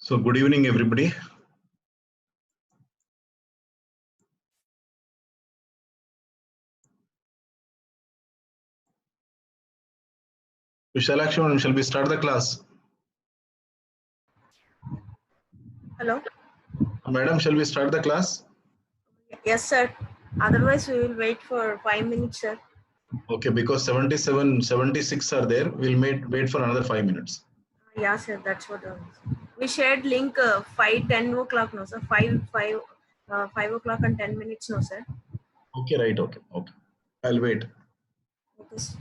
So good evening, everybody. Vishalakshi, shall we start the class? Hello? Madam, shall we start the class? Yes, sir. Otherwise, we will wait for 5 minutes, sir. Okay, because 77, 76 are there. We'll wait for another 5 minutes. Yeah, sir. That's what we shared link 5:10 o'clock, no, sir. 5 o'clock and 10 minutes, no, sir. Okay, right. Okay. I'll wait. Okay, sir.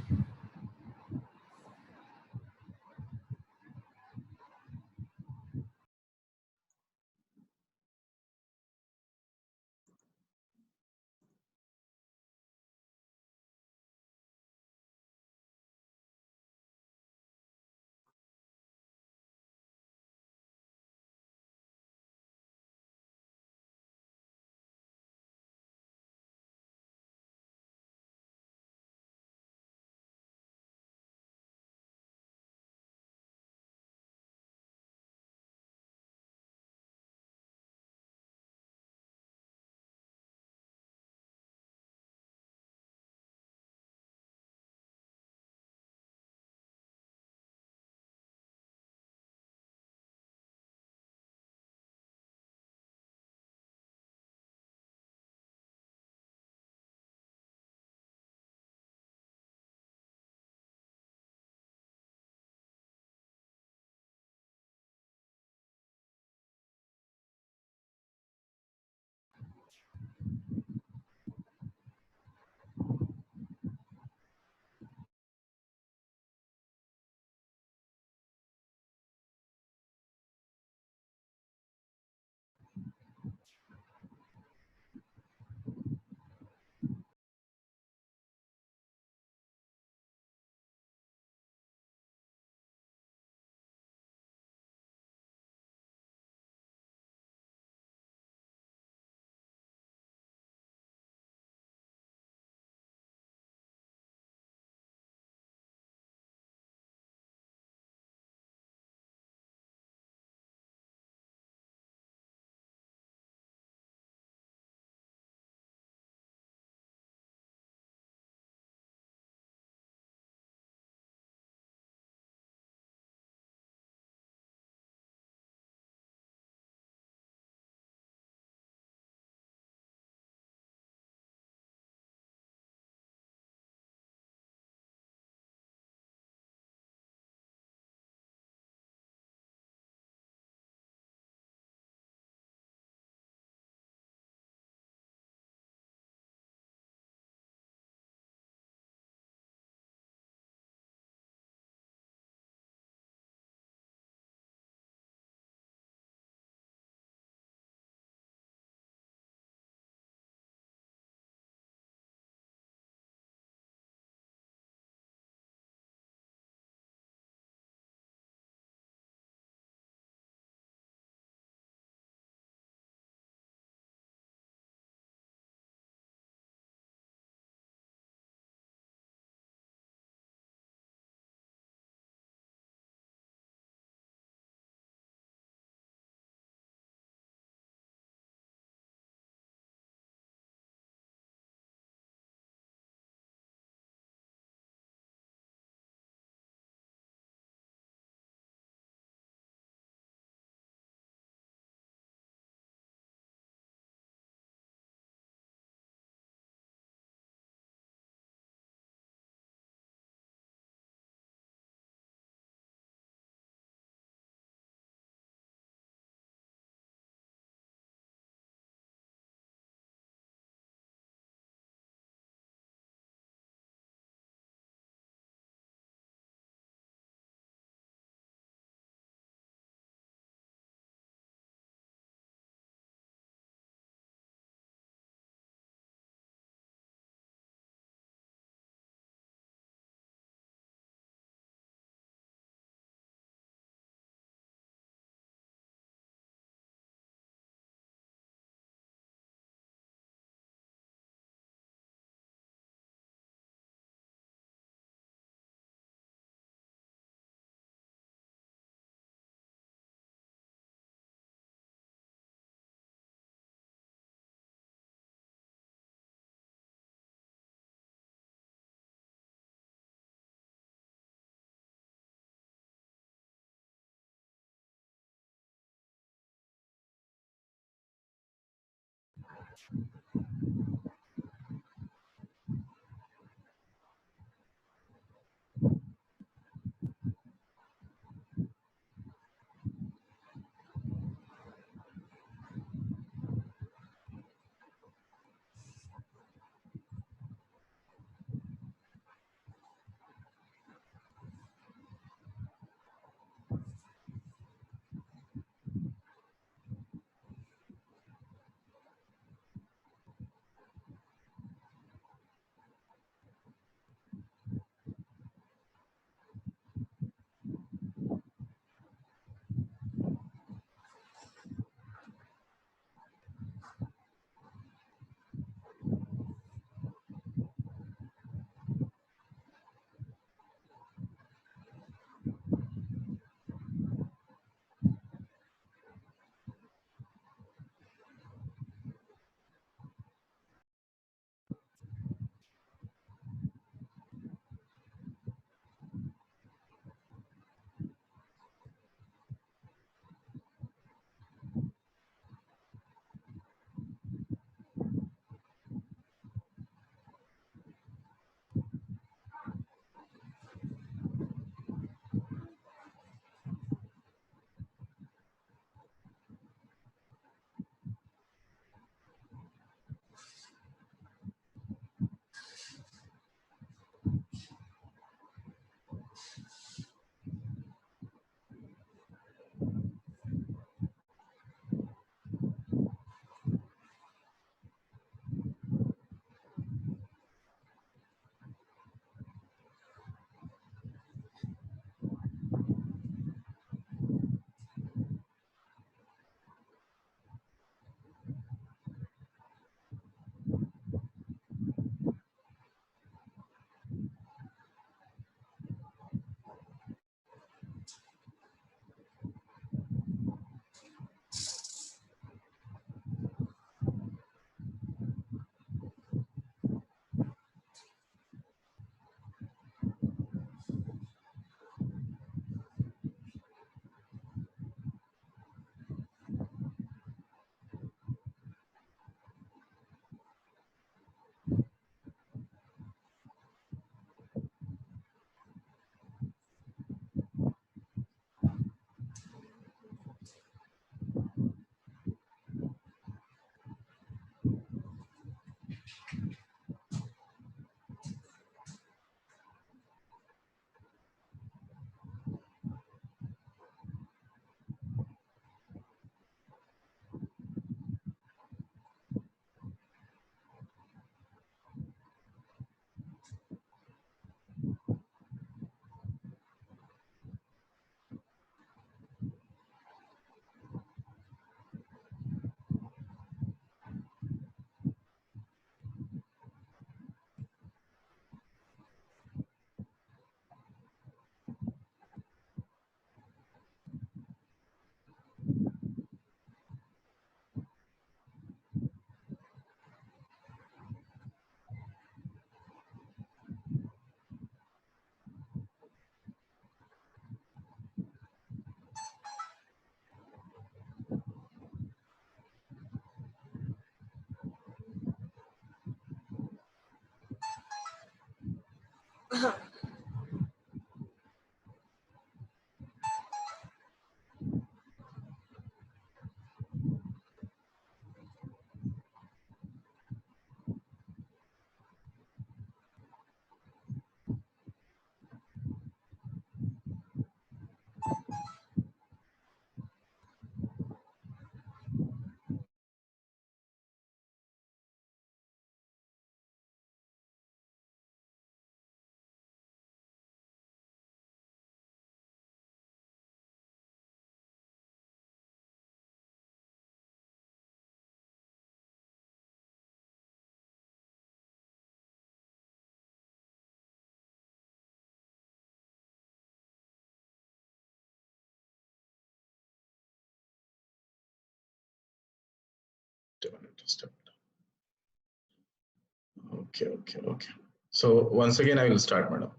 Okay, okay, okay. So once again, I will start, madam.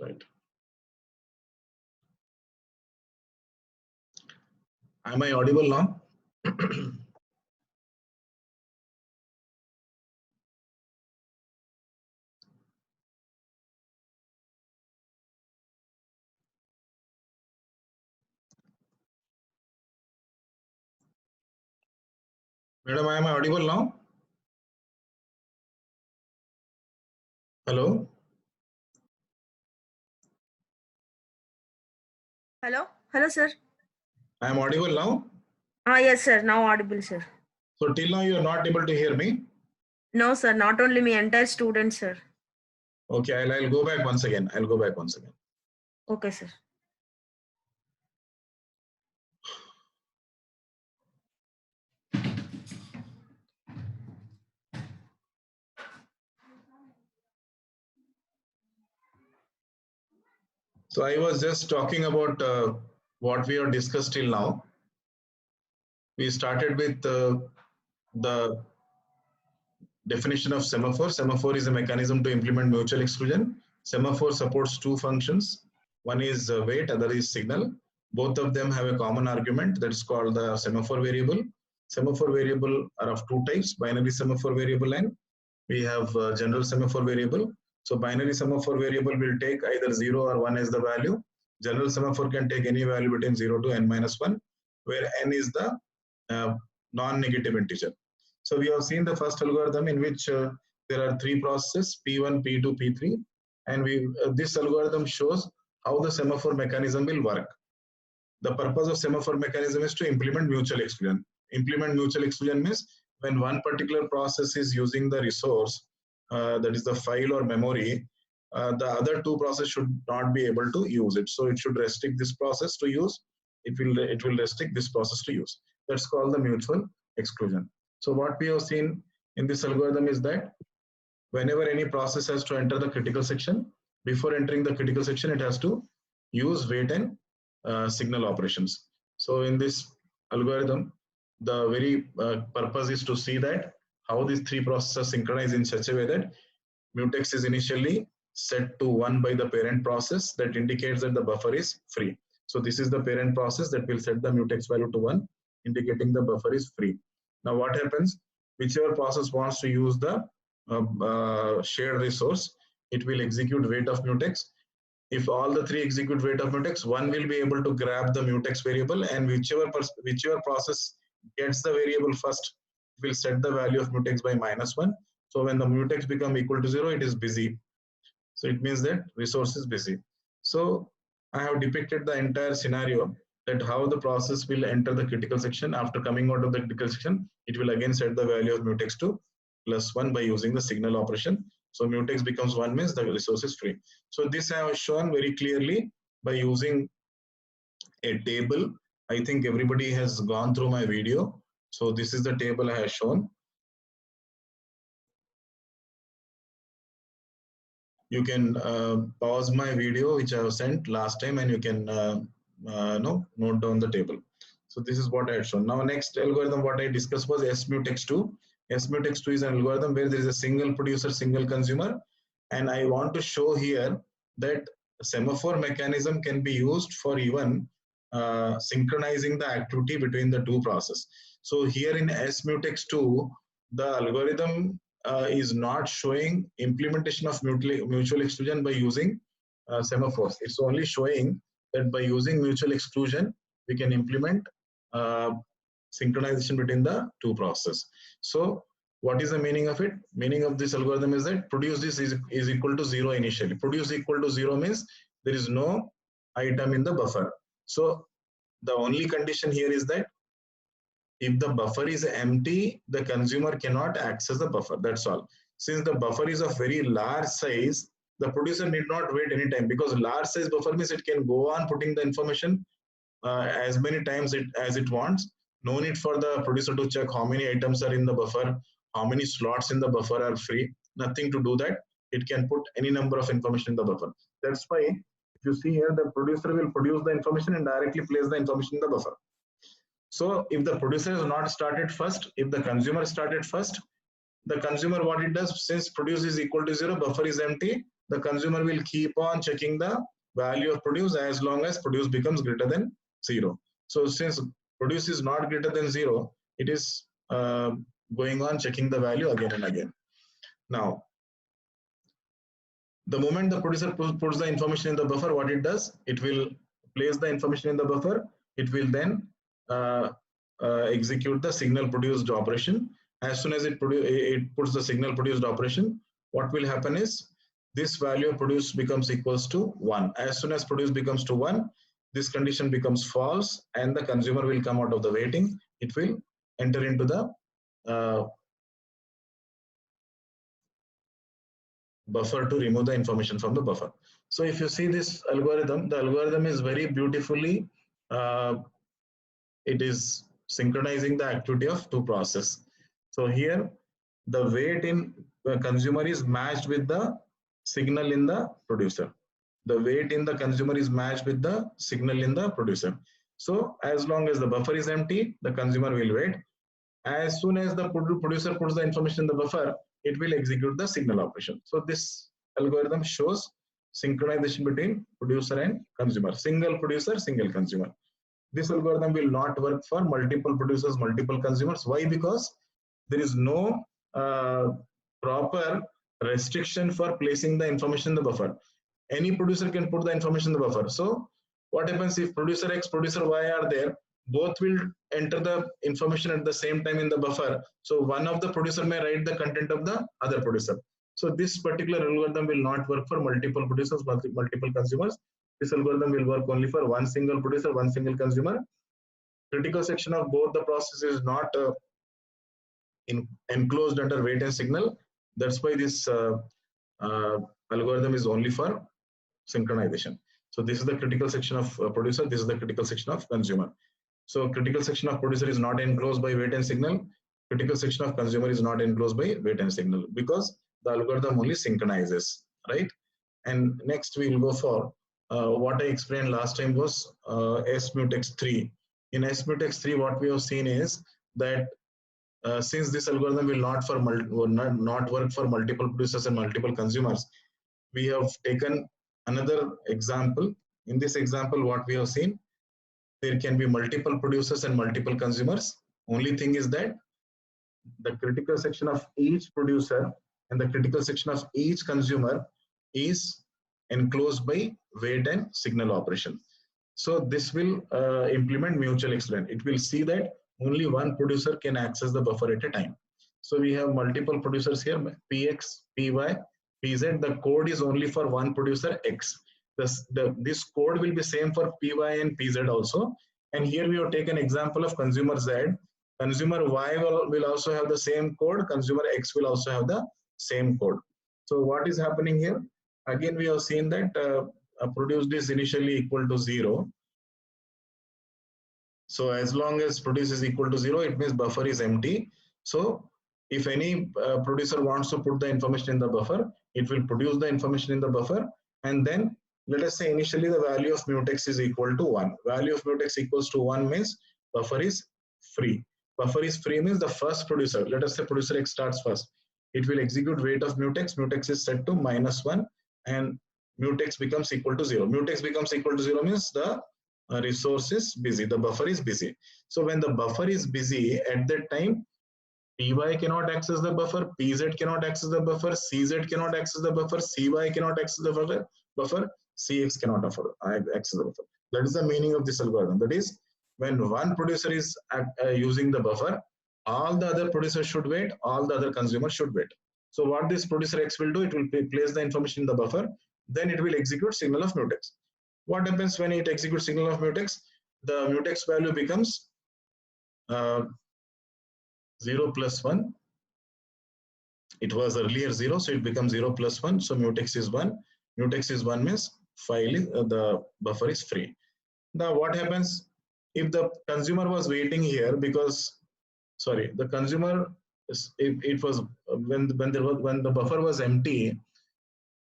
Right. Am I audible now? Madam, I am audible now? Hello? Hello? Hello, sir. I am audible now? Yes, sir. Now audible, sir. So till now you are not able to hear me? No, sir. Not only me, entire student, sir. Okay, I'll go back once again. I'll go back once again. Okay, sir. So I was just talking about what we have discussed till now. We started with the definition of semaphore. Semaphore is a mechanism to implement mutual exclusion. Semaphore supports two functions. One is weight, other is signal. Both of them have a common argument that is called the semaphore variable. Semaphore variable are of two types, binary semaphore variable and we have general semaphore variable. So binary semaphore variable will take either 0 or 1 as the value. General semaphore can take any value between 0 to n minus 1, where n is the non-negative integer. So we have seen the first algorithm in which there are three processes, P1, P2, P3, and this algorithm shows how the semaphore mechanism will work. The purpose of semaphore mechanism is to implement mutual exclusion. Implement mutual exclusion means when one particular process is using the resource, that is the file or memory, the other two processes should not be able to use it. So it should restrict this process to use. It will restrict this process to use. That's called the mutual exclusion. So what we have seen in this algorithm is that whenever any process has to enter the critical section, before entering the critical section, it has to use wait and signal operations. So in this algorithm, the very purpose is to see that how these three processes synchronize in such a way that mutex is initially set to 1 by the parent process that indicates that the buffer is free. So this is the parent process that will set the mutex value to 1, indicating the buffer is free. Now what happens? Whichever process wants to use the shared resource, it will execute wait of mutex. If all the three execute wait of mutex, one will be able to grab the mutex variable, and whichever process gets the variable first will set the value of mutex by -1. So when the mutex become equal to 0, it is busy. So it means that resource is busy. So I have depicted the entire scenario that how the process will enter the critical section. After coming out of the critical section, it will again set the value of mutex to +1 by using the signal operation. So mutex becomes 1 means the resource is free. So this I have shown very clearly by using a table. I think everybody has gone through my video. So this is the table I have shown. You can pause my video which I have sent last time, and you can note down the table. So this is what I had shown. Now next algorithm what I discussed was SMutex2. SMutex2 is an algorithm where there is a single producer, single consumer, and I want to show here that semaphore mechanism can be used for even synchronizing the activity between the two processes. So here in SMutex2, the algorithm is not showing implementation of mutual exclusion by using semaphores. It's only showing that by using mutual exclusion, we can implement synchronization between the two processes. So what is the meaning of it? Meaning of this algorithm is that produce this is equal to 0 initially. Produce equal to 0 means there is no item in the buffer. So the only condition here is that if the buffer is empty, the consumer cannot access the buffer. That's all. Since the buffer is of very large size, the producer need not wait any time, because large size buffer means it can go on putting the information as many times as it wants. No need for the producer to check how many items are in the buffer, how many slots in the buffer are free. Nothing to do that. It can put any number of information in the buffer. That's why if you see here, the producer will produce the information and directly place the information in the buffer. So if the producer is not started first, if the consumer started first, the consumer what it does, since produce is equal to 0, buffer is empty, the consumer will keep on checking the value of produce as long as produce becomes greater than 0. So since produce is not greater than 0, it is going on checking the value again and again. Now, the moment the producer puts the information in the buffer, what it does, it will place the information in the buffer. It will then execute the signal produced operation. As soon as it puts the signal produced operation, what will happen is this value of produced becomes equals to 1. As soon as produced becomes to 1, this condition becomes false and the consumer will come out of the waiting. It will enter into the buffer to remove the information from the buffer. So if you see this algorithm, the algorithm is very beautifully, it is synchronizing the activity of two processes. So here the wait in the consumer is matched with the signal in the producer. The wait in the consumer is matched with the signal in the producer. So as long as the buffer is empty, the consumer will wait. As soon as the producer puts the information in the buffer, it will execute the signal operation. So this algorithm shows synchronization between producer and consumer. Single producer, single consumer. This algorithm will not work for multiple producers, multiple consumers. Why? Because there is no proper restriction for placing the information in the buffer. Any producer can put the information in the buffer. So what happens if producer X, producer Y are there? Both will enter the information at the same time in the buffer. So one of the producer may write the content of the other producer. So this particular algorithm will not work for multiple producers, multiple consumers. This algorithm will work only for one single producer, one single consumer. Critical section of both the process is not enclosed under wait and signal. That's why this algorithm is only for synchronization. So this is the critical section of producer. This is the critical section of consumer. So critical section of producer is not enclosed by wait and signal. Critical section of consumer is not enclosed by wait and signal because the algorithm only synchronizes, right? And next we will go for what I explained last time was SMutex 3. In SMutex 3, what we have seen is that since this algorithm will not work for multiple producers and multiple consumers, we have taken another example. In this example, what we have seen, there can be multiple producers and multiple consumers. Only thing is that the critical section of each producer and the critical section of each consumer is enclosed by wait and signal operation. So this will implement mutual exclusion. It will see that only one producer can access the buffer at a time. So we have multiple producers here, PX, PY, PZ. The code is only for one producer X. This code will be same for PY and PZ also. And here we have taken example of consumer Z. Consumer Y will also have the same code. Consumer X will also have the same code. So what is happening here? Again, we have seen that produced is initially equal to 0. So as long as produce is equal to 0, it means buffer is empty. So if any producer wants to put the information in the buffer, it will produce the information in the buffer. And then let us say initially the value of mutex is equal to 1. Value of mutex equals to 1 means buffer is free. Buffer is free means the first producer, let us say producer X starts first. It will execute wait of mutex. Mutex is set to -1 and mutex becomes equal to 0. Mutex becomes equal to 0 means the resource is busy, the buffer is busy. So when the buffer is busy, at that time, PY cannot access the buffer, PZ cannot access the buffer, CZ cannot access the buffer, CY cannot access the buffer, CX cannot access the buffer. That is the meaning of this algorithm. That is, when one producer is using the buffer, all the other producers should wait, all the other consumers should wait. So what this producer X will do, it will place the information in the buffer, then it will execute signal of mutex. What happens when it executes signal of mutex? The mutex value becomes 0 plus 1. It was earlier 0, so it becomes 0 plus 1. So mutex is 1. Mutex is 1 means the buffer is free. Now what happens if the consumer was waiting here because, sorry, the consumer, it was when the buffer was empty.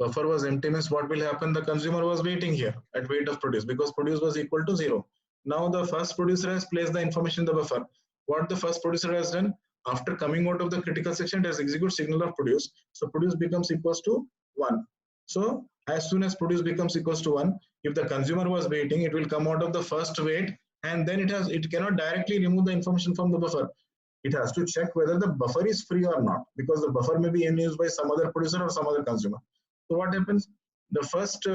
Buffer was empty means what will happen? The consumer was waiting here at wait of produce because produce was equal to 0. Now the first producer has placed the information in the buffer. What the first producer has done, after coming out of the critical section, it has executed signal of produce. So produce becomes equals to 1. So as soon as produce becomes equals to 1, if the consumer was waiting, it will come out of the first wait and then it cannot directly remove the information from the buffer. It has to check whether the buffer is free or not because the buffer may be in use by some other producer or some other consumer. So what happens? The first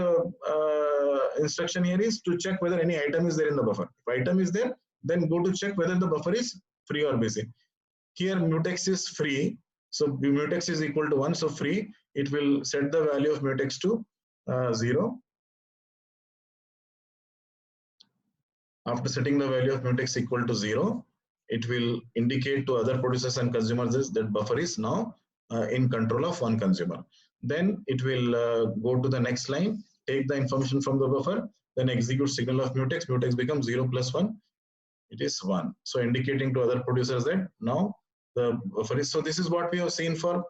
instruction here is to check whether any item is there in the buffer. If item is there, then go to check whether the buffer is free or busy. Here mutex is free, so mutex is equal to 1, so free. It will set the value of mutex to 0. After setting the value of mutex equal to 0, it will indicate to other producers and consumers that buffer is now in control of one consumer. Then it will go to the next line, take the information from the buffer, then execute signal of mutex. Mutex becomes 0 plus 1. It is 1. So indicating to other producers that now the buffer is. So this is what we have seen for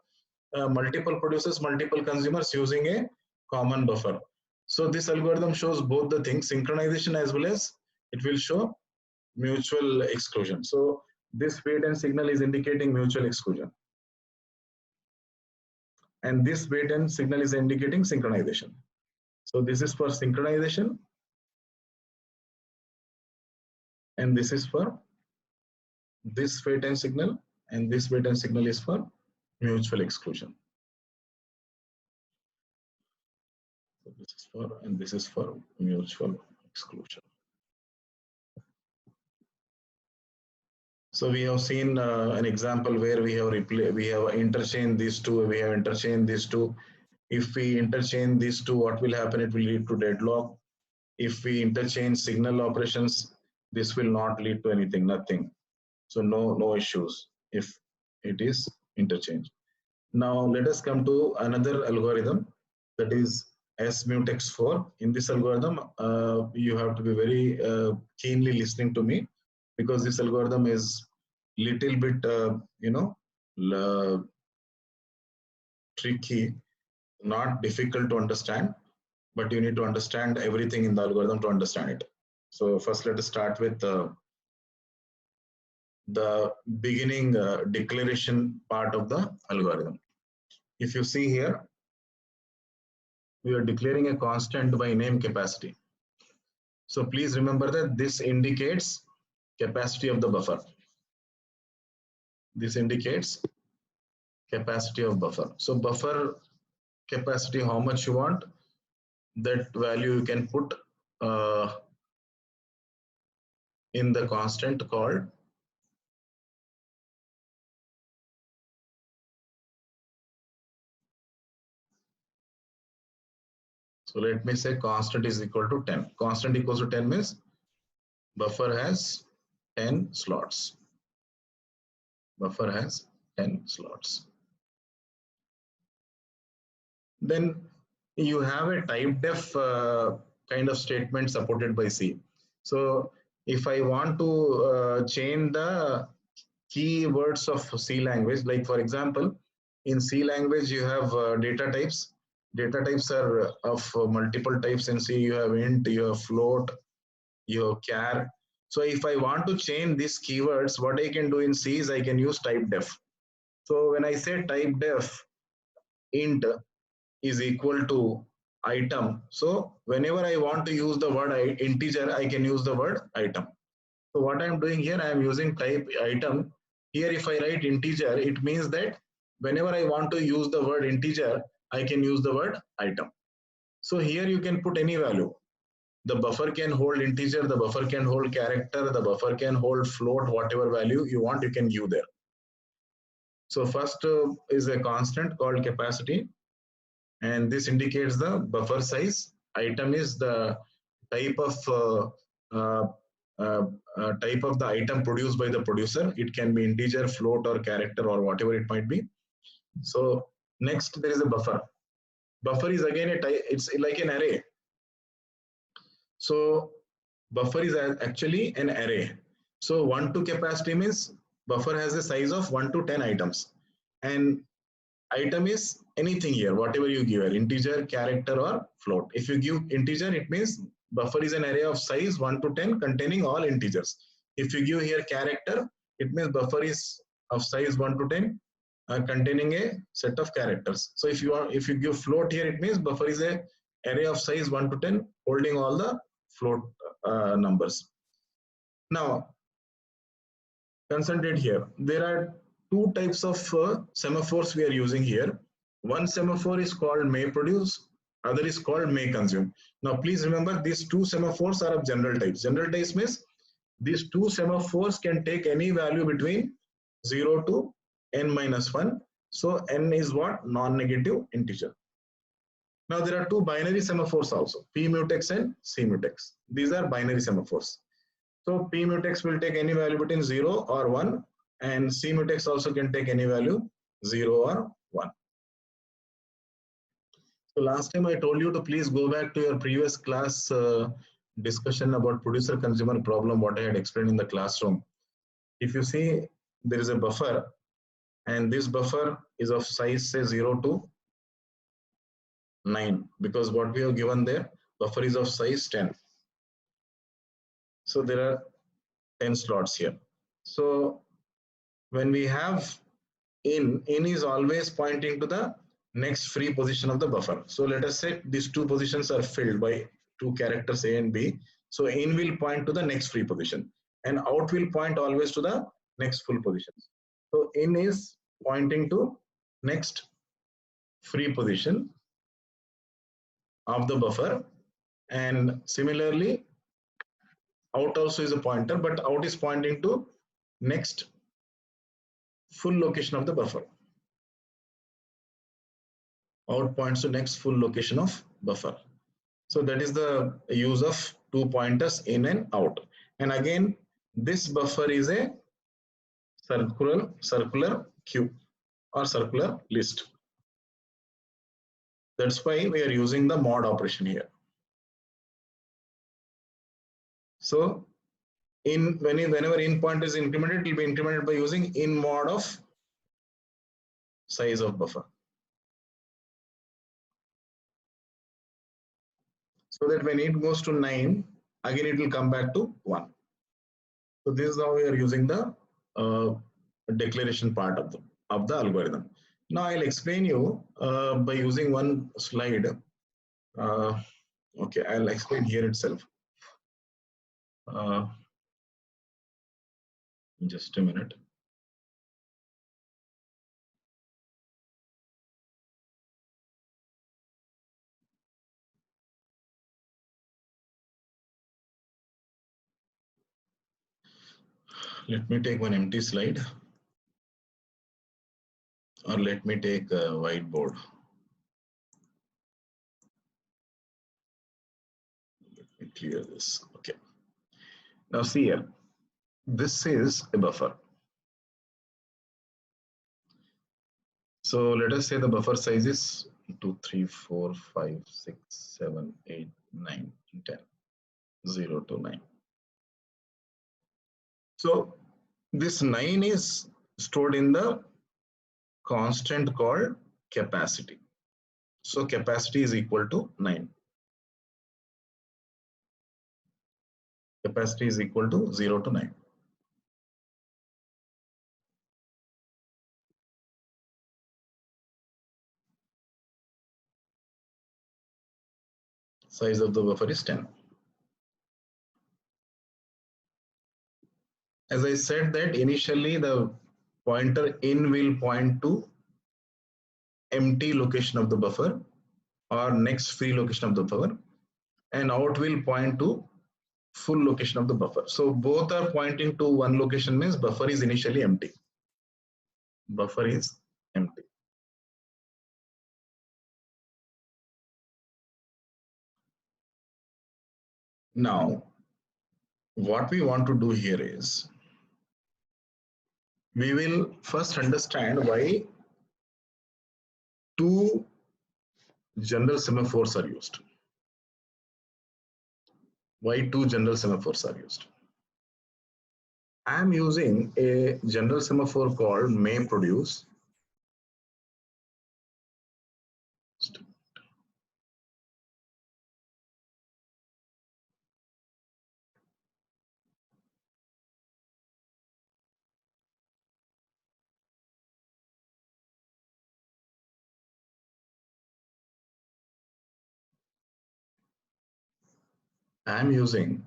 multiple producers, multiple consumers using a common buffer. So this algorithm shows both the things, synchronization as well as it will show mutual exclusion. So this wait and signal is indicating mutual exclusion. And this wait and signal is indicating synchronization. So this is for synchronization. And this is for this wait and signal. And this wait and signal is for mutual exclusion. So this is for, and this is for mutual exclusion. So we have seen an example where we have interchanged these two. We have interchanged these two. If we interchange these two, what will happen? It will lead to deadlock. If we interchange signal operations, this will not lead to anything, nothing. So no issues if it is interchanged. Now let us come to another algorithm, that is SMutex4. In this algorithm, you have to be very keenly listening to me, because this algorithm is little bit, tricky, not difficult to understand, but you need to understand everything in the algorithm to understand it. So first let us start with the beginning declaration part of the algorithm. If you see here, we are declaring a constant by name capacity. So please remember that this indicates capacity of the buffer. This indicates capacity of buffer. So buffer capacity, how much you want, that value you can put in the constant called so let me say constant is equal to 10. Constant equals to 10 means buffer has 10 slots. Buffer has 10 slots. Then you have a type def kind of statement supported by C. So if I want to change the keywords of C language, like for example, in C language you have data types. Data types are of multiple types in C. You have int, you have float, you have char. So if I want to change these keywords, what I can do in C is I can use type def. So when I say type def int is equal to item, so whenever I want to use the word integer, I can use the word item. So what I am doing here, I am using type item. Here if I write integer, it means that whenever I want to use the word integer, I can use the word item. So here you can put any value. The buffer can hold integer, the buffer can hold character, the buffer can hold float, whatever value you want, you can give there. So first is a constant called capacity, and this indicates the buffer size. Item is the type of the item produced by the producer. It can be integer, float, or character, or whatever it might be. So next there is a buffer. Buffer is again a type, it's like an array. So buffer is actually an array. So 1 to capacity means buffer has a size of 1 to 10 items, and item is anything here, whatever you give, integer, character, or float. If you give integer, it means buffer is an array of size 1 to 10 containing all integers. If you give here character, it means buffer is of size 1 to 10 containing a set of characters. So if you give float here, it means buffer is a array of size 1 to 10 holding all the float numbers. Now concentrate here. There are two types of semaphores we are using here. One semaphore is called may produce, other is called may consume. Now please remember, these two semaphores are of general types. General types means These two semaphores can take any value between 0 to n minus 1. So n is what? Non-negative integer. Now there are two binary semaphores also, p mutex and c mutex. These are binary semaphores. So p mutex will take any value between 0 or 1, and c mutex also can take any value 0 or 1. So last time I told you to please go back to your previous class discussion about producer consumer problem, what I had explained in the classroom. If you see, there is a buffer, and this buffer is of size say 0 to 9, because what we have given there, buffer is of size 10. So there are 10 slots here. So when we have in is always pointing to the next free position of the buffer. So let us say these two positions are filled by two characters A and B. So in will point to the next free position, and out will point always to the next full positions. So in is pointing to next free position of the buffer, and similarly out also is a pointer, but out is pointing to next full location of the buffer. Out points to next full location of buffer. So that is the use of two pointers in and out. And again, this buffer is a circular queue or circular list. That's why we are using the mod operation here. So whenever in point is incremented, it will be incremented by using in mod of size of buffer. So that when it goes to 9, again it will come back to 1. So this is how we are using the declaration part of the algorithm. Now I'll explain you by using one slide. Okay, I'll explain here itself. Just a minute. Let me take one empty slide, or let me take a whiteboard. Let me clear this. Okay. Now see here, this is a buffer. So let us say the buffer size is 2, 3, 4, 5, 6, 7, 8, 9, 10, 0 to 9. So this 9 is stored in the constant called capacity. So capacity is equal to 9. Capacity is equal to 0 to 9. Size of the buffer is 10. As I said that initially the pointer in will point to empty location of the buffer or next free location of the buffer, and out will point to full location of the buffer. So both are pointing to one location, means buffer is initially empty. Buffer is empty. Now, what we want to do here is, we will first understand why two general semaphores are used. Why two general semaphores are used? I am using a general semaphore called MapReduce. I am using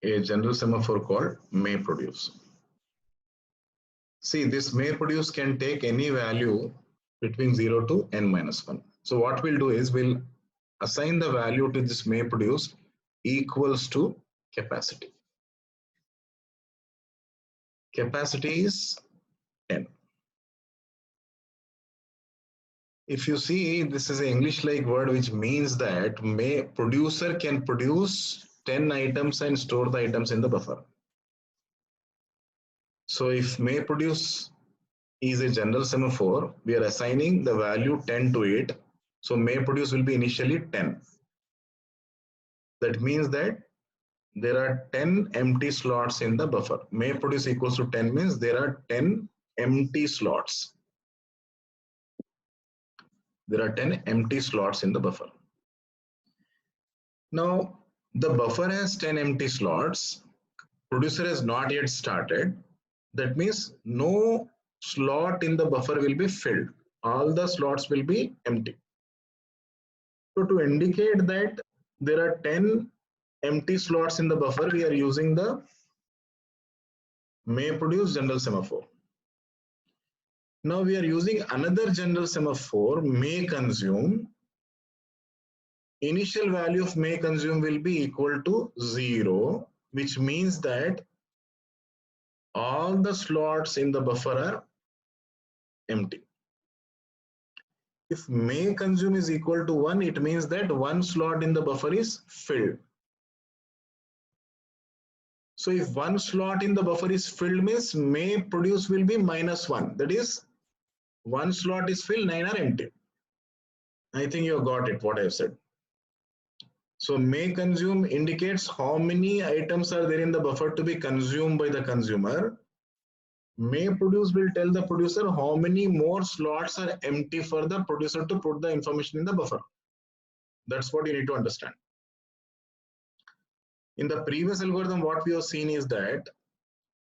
a general semaphore called MapReduce. See, this MapReduce can take any value between 0 to n minus 1. So what we'll do is we'll assign the value to this MapReduce equals to capacity. Capacity is 10. If you see, this is an English-like word which means that producer can produce 10 items and store the items in the buffer. So if may produce is a general semaphore, we are assigning the value 10 to it. So may produce will be initially 10. That means that there are 10 empty slots in the buffer. May produce equals to 10 means there are 10 empty slots. There are 10 empty slots in the buffer. Now, the buffer has 10 empty slots. Producer has not yet started. That means no slot in the buffer will be filled. All the slots will be empty. So to indicate that there are 10 empty slots in the buffer, we are using the may produce general semaphore. Now we are using another general semaphore, may consume. Initial value of may consume will be equal to 0, which means that all the slots in the buffer are empty. If may consume is equal to 1, it means that one slot in the buffer is filled. So if one slot in the buffer is filled means may produce will be -1. That is, one slot is filled, 9 are empty. I think you have got it, what I have said. So may consume indicates how many items are there in the buffer to be consumed by the consumer. May produce will tell the producer how many more slots are empty for the producer to put the information in the buffer. That's what you need to understand. In the previous algorithm, what we have seen is that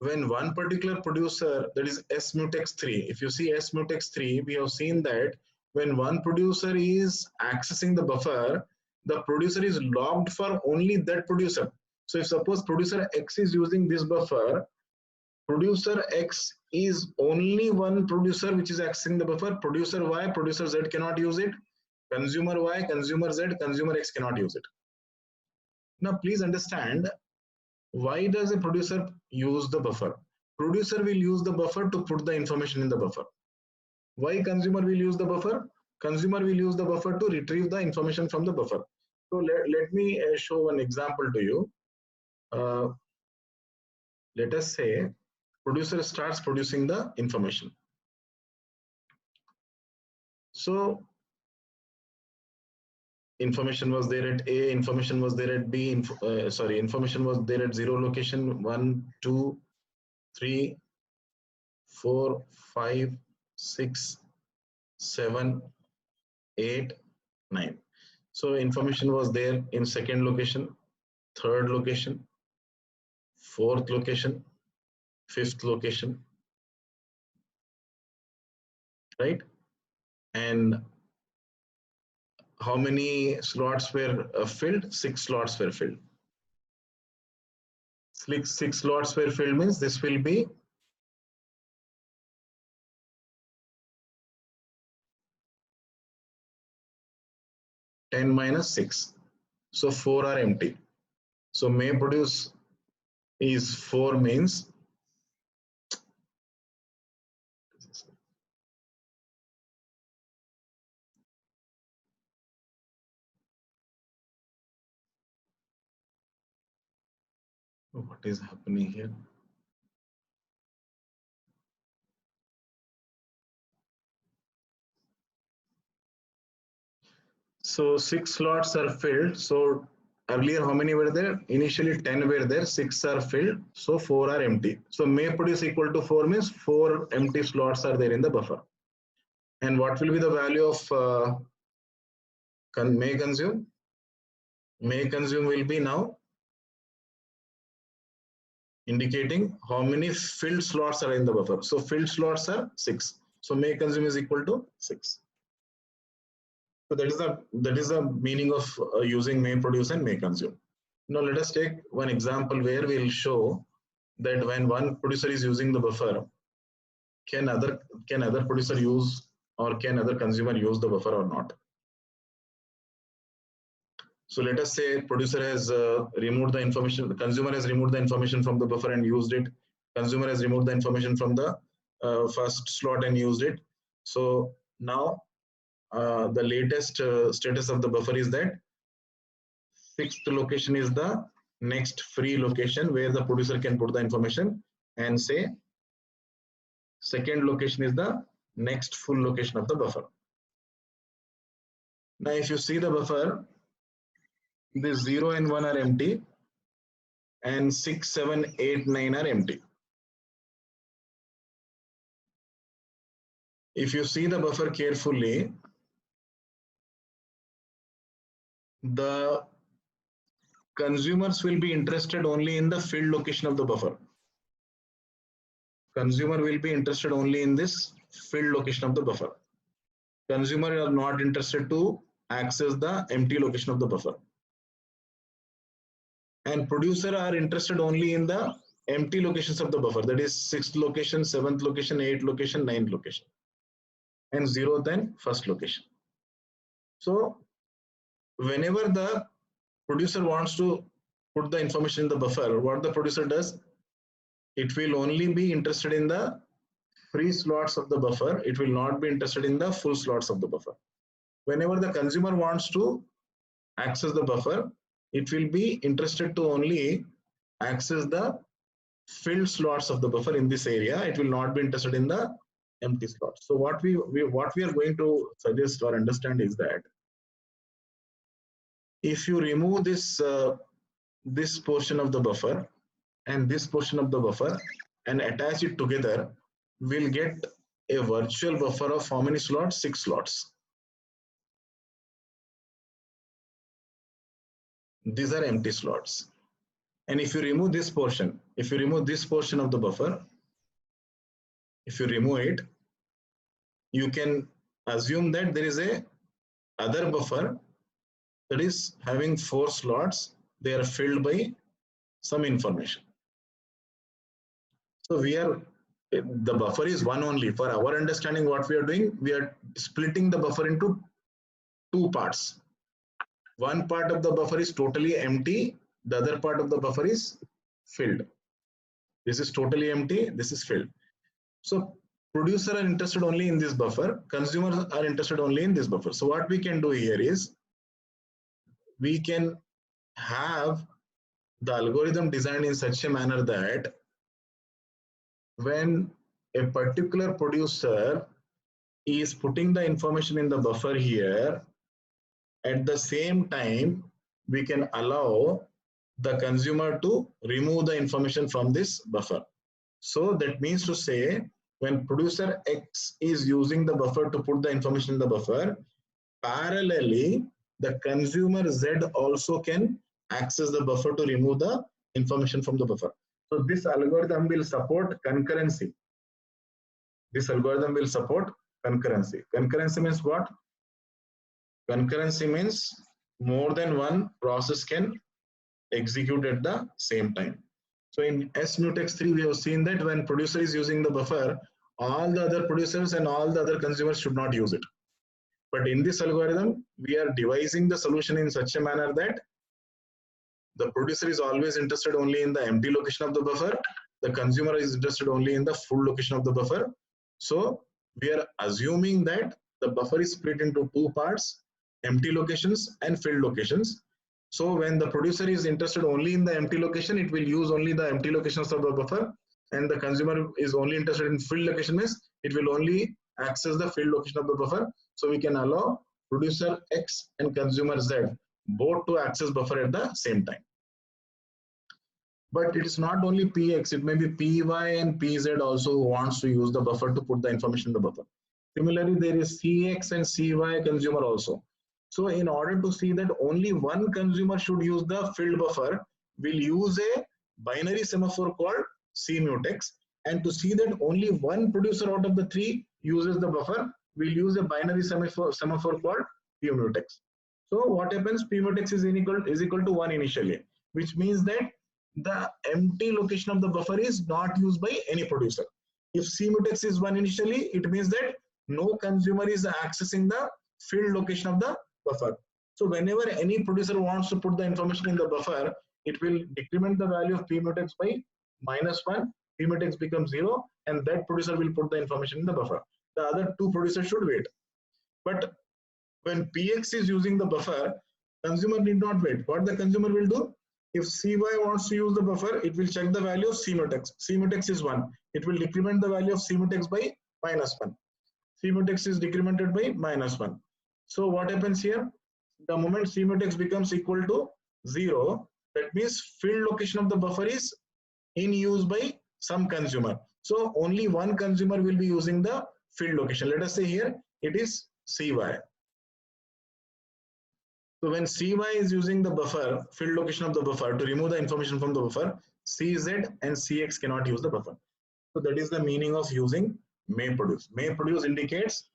when one particular producer, that is S mutex 3, if you see S mutex 3, we have seen that when one producer is accessing the buffer, the producer is logged for only that producer. So if suppose producer X is using this buffer, producer X is only one producer which is accessing the buffer. Producer Y, producer Z cannot use it. Consumer Y, consumer Z, consumer X cannot use it. Now please understand, why does a producer use the buffer? Producer will use the buffer to put the information in the buffer. Why consumer will use the buffer? Consumer will use the buffer to retrieve the information from the buffer. So let me show one example to you. Let us say producer starts producing the information. So information was there at A, information was there at B, information was there at 0 location, 1, 2, 3, 4, 5, 6, 7, 8, 9. So information was there in second location, third location, fourth location, fifth location, right? And how many slots were filled? 6 slots were filled. 6 slots were filled means this will be -10 minus 6. So 4 are empty. So may produce is 4 means what is happening here? So 6 slots are filled. So earlier how many were there? Initially 10 were there, 6 are filled, so 4 are empty. So may produce equal to 4 means 4 empty slots are there in the buffer. And what will be the value of may consume? May consume will be now indicating how many filled slots are in the buffer. So filled slots are 6. So may consume is equal to 6. So that is the meaning of using may produce and may consume. Now let us take one example where we will show that when one producer is using the buffer, can other producer use or can other consumer use the buffer or not. So let us say producer has removed the information, the consumer has removed the information from the buffer and used it. Consumer has removed the information from the first slot and used it. So now the latest status of the buffer is that 6th location is the next free location where the producer can put the information, and say 2nd location is the next full location of the buffer. Now if you see the buffer, this 0 and 1 are empty and 6, 7, 8, 9 are empty. If you see the buffer carefully, the consumers will be interested only in the filled location of the buffer. Consumer will be interested only in this filled location of the buffer. Consumer are not interested to access the empty location of the buffer. And producer are interested only in the empty locations of the buffer, that is 6th location, 7th location, 8th location, 9th location, and 0th and 1st location. So whenever the producer wants to put the information in the buffer, what the producer does, it will only be interested in the free slots of the buffer. It will not be interested in the full slots of the buffer. Whenever the consumer wants to access the buffer, it will be interested to only access the filled slots of the buffer in this area. It will not be interested in the empty slots. So what we are going to suggest or understand is that if you remove this this portion of the buffer and this portion of the buffer and attach it together, we'll get a virtual buffer of how many slots? 6 slots. These are empty slots. And if you remove this portion, if you remove this portion of the buffer, if you remove it, you can assume that there is a other buffer that is having 4 slots. They are filled by some information. So the buffer is one only. For our understanding, what we are doing, we are splitting the buffer into 2 parts. One part of the buffer is totally empty. The other part of the buffer is filled. This is totally empty. This is filled. So producer are interested only in this buffer. Consumers are interested only in this buffer. So what we can do here is we can have the algorithm designed in such a manner that when a particular producer is putting the information in the buffer here, at the same time, we can allow the consumer to remove the information from this buffer. So that means to say, when producer X is using the buffer to put the information in the buffer, parallelly, the consumer Z also can access the buffer to remove the information from the buffer. So this algorithm will support concurrency. This algorithm will support concurrency. Concurrency means what? Concurrency means more than one process can execute at the same time. So in SMutex 3, we have seen that when producer is using the buffer, all the other producers and all the other consumers should not use it. But in this algorithm, we are devising the solution in such a manner that the producer is always interested only in the empty location of the buffer. The consumer is interested only in the full location of the buffer. So we are assuming that the buffer is split into 2 parts, empty locations and filled locations. So when the producer is interested only in the empty location, it will use only the empty locations of the buffer, and the consumer is only interested in filled location, means it will only access the filled location of the buffer. So we can allow producer X and consumer Z both to access buffer at the same time. But it is not only PX, it may be PY and PZ also who wants to use the buffer to put the information in the buffer. Similarly, there is CX and CY consumer also. So in order to see that only one consumer should use the filled buffer, we'll use a binary semaphore called CMutex. And to see that only one producer out of the 3 uses the buffer, we'll use a binary semaphore called PMutex. So what happens? PMutex is equal to 1 initially, which means that the empty location of the buffer is not used by any producer. If CMutex is 1 initially, it means that no consumer is accessing the filled location of the buffer. So whenever any producer wants to put the information in the buffer, it will decrement the value of p mutex by -1. P mutex becomes 0, and that producer will put the information in the buffer. The other two producers should wait. But when px is using the buffer, consumer need not wait. What the consumer will do? If cy wants to use the buffer, it will check the value of c mutex. C mutex is 1. It will decrement the value of c mutex by -1. C mutex is decremented by -1. So what happens here? The moment c mutex becomes equal to 0, that means field location of the buffer is in use by some consumer. So only one consumer will be using the field location. Let us say here it is cy. So when cy is using the buffer, field location of the buffer, to remove the information from the buffer, cz and cx cannot use the buffer. So that is the meaning of using may produce. May produce indicates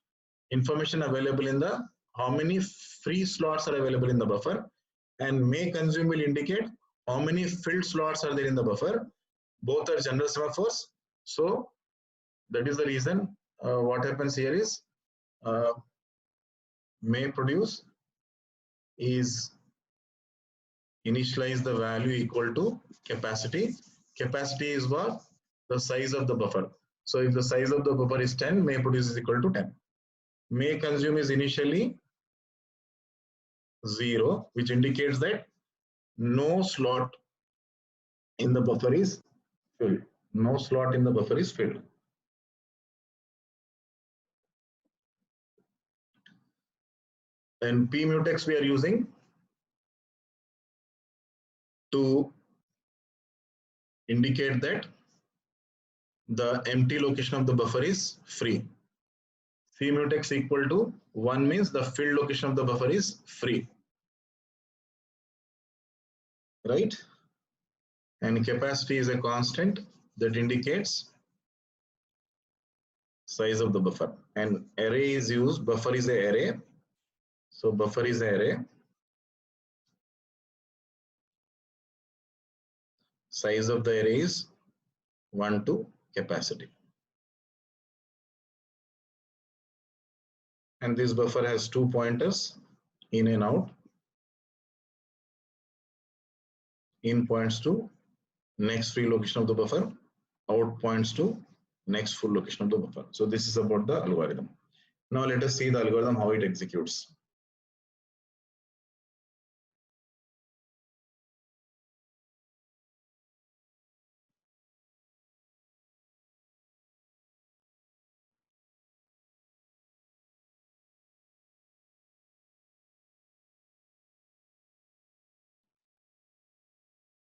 information available in the, how many free slots are available in the buffer, and may consume will indicate how many filled slots are there in the buffer. Both are general semaphores. So that is the reason what happens here is may produce is initialize the value equal to capacity. Capacity is what? The size of the buffer. So if the size of the buffer is 10, may produce is equal to 10. May consume is initially 0, which indicates that no slot in the buffer is filled. No slot in the buffer is filled. And p mutex we are using to indicate that the empty location of the buffer is free. C mutex equal to 1 means the filled location of the buffer is free. Right? And capacity is a constant that indicates size of the buffer. And array is used, buffer is an array. So buffer is an array. Size of the array is 1 to capacity. And this buffer has 2 pointers, in and out. In points to next free location of the buffer, out points to next full location of the buffer. So this is about the algorithm. Now let us see the algorithm, how it executes.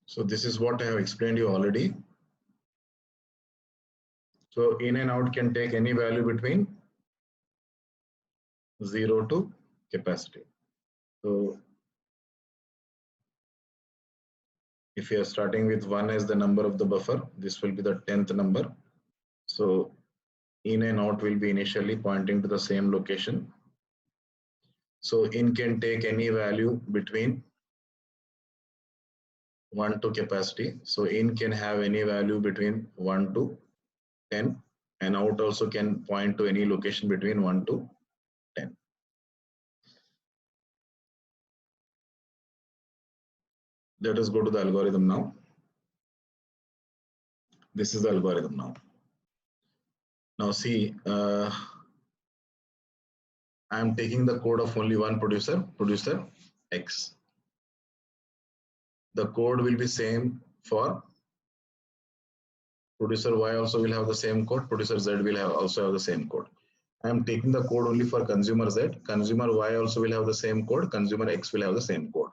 So this is what I have explained you already. So in and out can take any value between 0 to capacity. So if you are starting with 1 as the number of the buffer, this will be the 10th number. So in and out will be initially pointing to the same location. So in can take any value between 1 to capacity. So in can have any value between 1 to 10, and out also can point to any location between 1 to 10. Let us go to the algorithm now. This is the algorithm now. Now see, I am taking the code of only one producer, producer X. The code will be same for producer Y, also will have the same code, producer Z will also have the same code. I am taking the code only for consumer Z, consumer Y also will have the same code, consumer X will have the same code.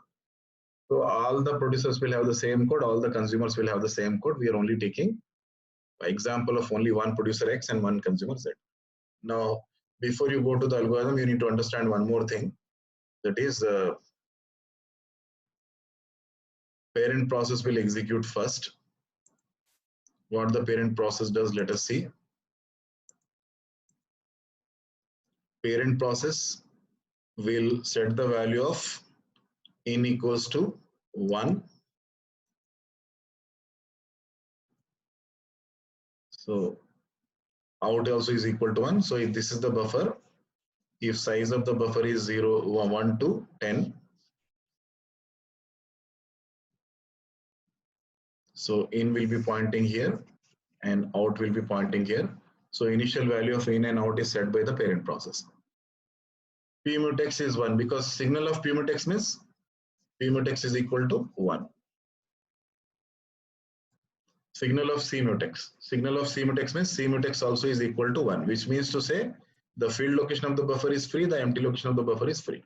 So all the producers will have the same code, all the consumers will have the same code. We are only taking example of only one producer X and one consumer Z. Now, before you go to the algorithm, you need to understand one more thing. That is, parent process will execute first. What the parent process does, let us see. Parent process will set the value of in equals to 1. So out also is equal to 1. So if this is the buffer, if size of the buffer is 0, 1 to 10, So in will be pointing here and out will be pointing here. So initial value of in and out is set by the parent process. P mutex is 1 because signal of P mutex means P mutex is equal to 1. Signal of C mutex. Signal of C mutex means C mutex also is equal to 1, which means to say the field location of the buffer is free, the empty location of the buffer is free.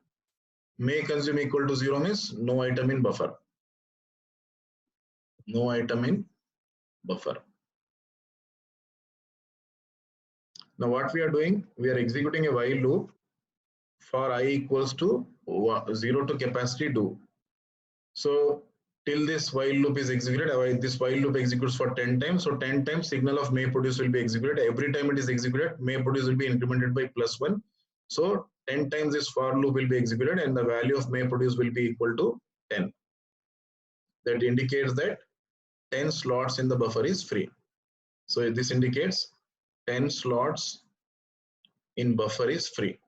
May consume equal to 0 means no item in buffer. No item in buffer. Now what we are doing, we are executing a while loop for I equals to 0 to capacity do. So till this while loop is executed, this while loop executes for 10 times. So 10 times signal of may produce will be executed. Every time it is executed, may produce will be incremented by +1. So 10 times this for loop will be executed and the value of may produce will be equal to 10. That indicates that 10 slots in the buffer is free. So this indicates 10 slots in buffer is free.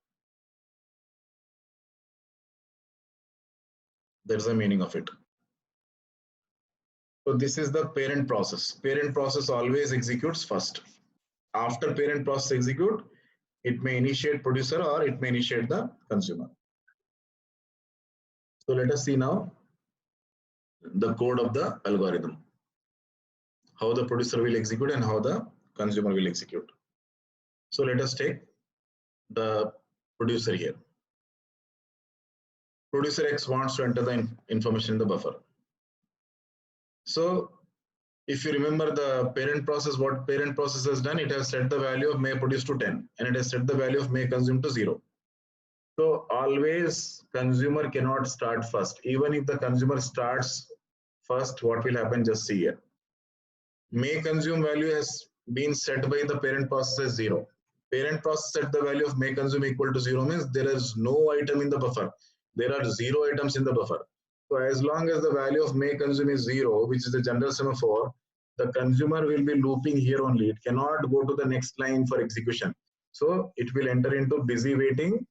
That's the meaning of it. So this is the parent process. Parent process always executes first. After parent process execute, it may initiate producer or it may initiate the consumer. So let us see now the code of the algorithm. How the producer will execute and how the consumer will execute. So let us take the producer here. Producer X wants to enter the information in the buffer. So if you remember the parent process, what parent process has done, it has set the value of may produce to 10 and it has set the value of may consume to 0. So always consumer cannot start first. Even if the consumer starts first, what will happen? Just see here. May consume value has been set by the parent process as 0. Parent process set the value of may consume equal to 0 means there is no item in the buffer. There are 0 items in the buffer. So as long as the value of may consume is 0, which is the general semaphore, the consumer will be looping here only. It cannot go to the next line for execution. So it will enter into busy waiting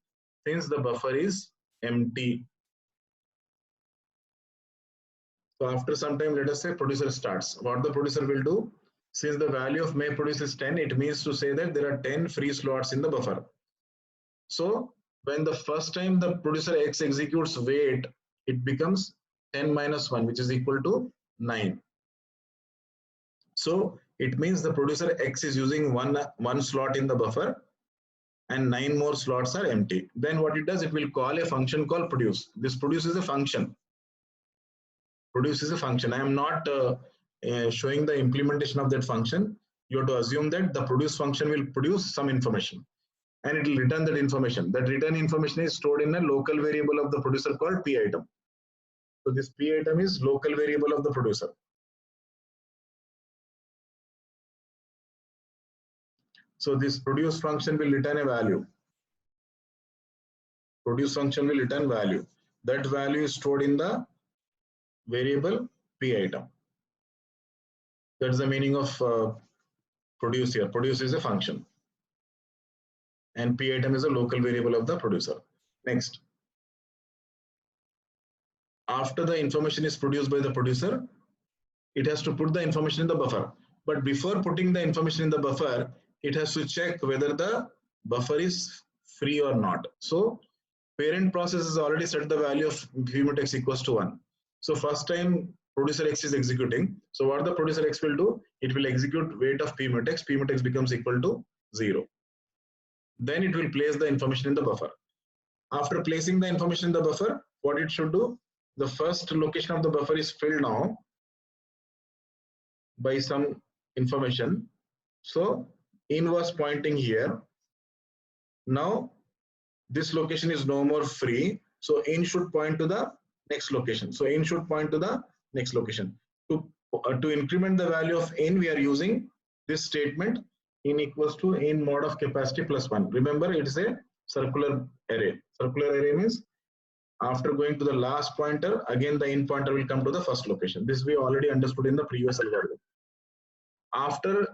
since the buffer is empty. So after some time, let us say producer starts. What the producer will do, since the value of may produce is 10, it means to say that there are 10 free slots in the buffer. So when the first time the producer X executes wait, it becomes 10 minus 1, which is equal to 9. So it means the producer X is using one slot in the buffer and 9 more slots are empty. Then what it does, it will call a function called produce. This produce is a function. Produce is a function. I am not showing the implementation of that function. You have to assume that the produce function will produce some information and it will return that information. That return information is stored in a local variable of the producer called P item. So this P item is local variable of the producer. So this produce function will return a value. Produce function will return value. That value is stored in the variable P item. That's the meaning of produce here. Produce is a function. And P item is a local variable of the producer. Next. After the information is produced by the producer, it has to put the information in the buffer. But before putting the information in the buffer, it has to check whether the buffer is free or not. So parent process has already set the value of P mutex equals to 1. So first time producer X is executing. So what the producer X will do, it will execute wait of P mutex. P mutex becomes equal to 0. Then it will place the information in the buffer. After placing the information in the buffer, what it should do, the first location of the buffer is filled now by some information. So in was pointing here. Now this location is no more free. So in should point to the next location. So in should point to the next location. To increment the value of in, we are using this statement in equals to in mod of capacity plus 1. Remember, it is a circular array. Circular array means after going to the last pointer, again the in pointer will come to the first location. This we already understood in the previous algorithm. After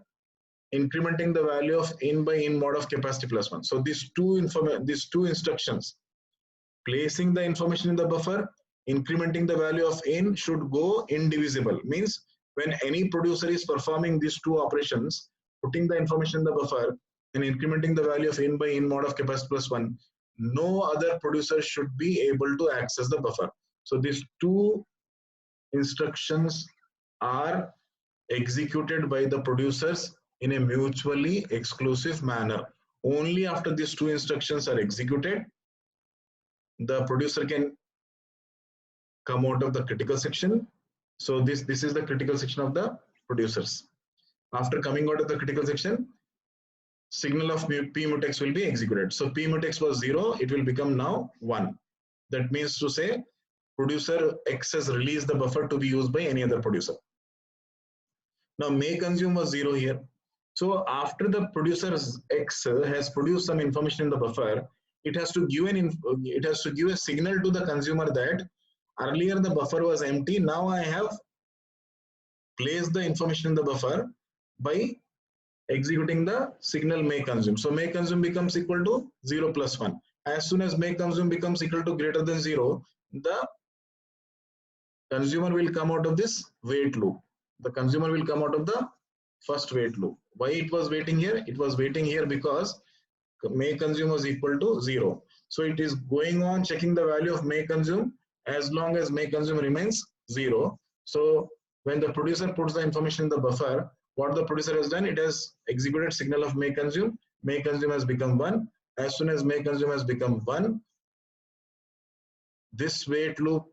incrementing the value of in by in mod of capacity plus 1. So these two instructions, placing the information in the buffer, incrementing the value of in should go indivisible. Means when any producer is performing these two operations, putting the information in the buffer and incrementing the value of in by in mod of capacity plus 1, no other producer should be able to access the buffer. So these two instructions are executed by the producers in a mutually exclusive manner. Only after these two instructions are executed, the producer can come out of the critical section. So this is the critical section of the producers. After coming out of the critical section, signal of P mutex will be executed. So P mutex was 0, it will become now 1. That means to say producer X has released the buffer to be used by any other producer. Now may consume was 0 here. So after the producer X has produced some information in the buffer, it has to give a signal to the consumer that earlier the buffer was empty. Now I have placed the information in the buffer by executing the signal may consume. So may consume becomes equal to 0 plus 1. As soon as may consume becomes equal to greater than 0, the consumer will come out of this wait loop. The consumer will come out of the first wait loop. Why it was waiting here? It was waiting here because may consume was equal to 0. So it is going on checking the value of may consume as long as may consume remains 0. So when the producer puts the information in the buffer, what the producer has done, it has executed signal of may consume has become 1. As soon as may consume has become 1, this wait loop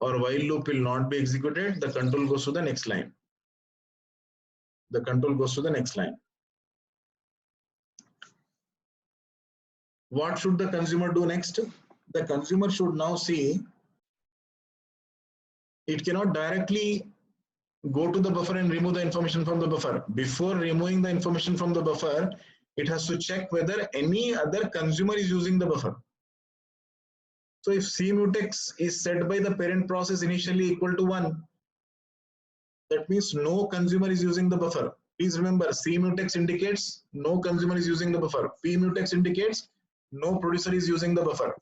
or while loop will not be executed. The control goes to the next line. The control goes to the next line. What should the consumer do next? The consumer should now see, it cannot directly go to the buffer and remove the information from the buffer. Before removing the information from the buffer, it has to check whether any other consumer is using the buffer. So if C mutex is set by the parent process initially equal to 1, that means no consumer is using the buffer. Please remember, C mutex indicates no consumer is using the buffer. P mutex indicates no producer is using the buffer.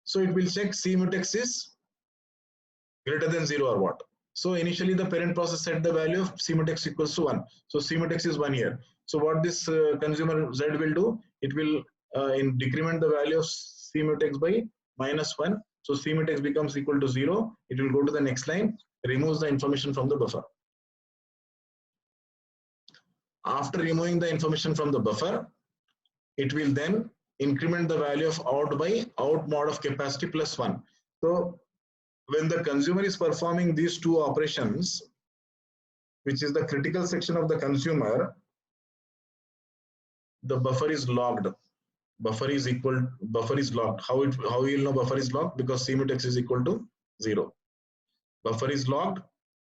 So it will check C mutex is greater than 0 or what. So initially the parent process set the value of C mutex equals to 1. So C mutex is 1 here. So what this consumer Z will do, it will decrement the value of C mutex by -1. So C mutex becomes equal to 0. It will go to the next line, removes the information from the buffer. After removing the information from the buffer, it will then increment the value of out by out mod of capacity plus 1. So when the consumer is performing these two operations, which is the critical section of the consumer, the buffer is logged. Buffer is locked. How you will know buffer is locked? Because C mutex is equal to 0. Buffer is locked.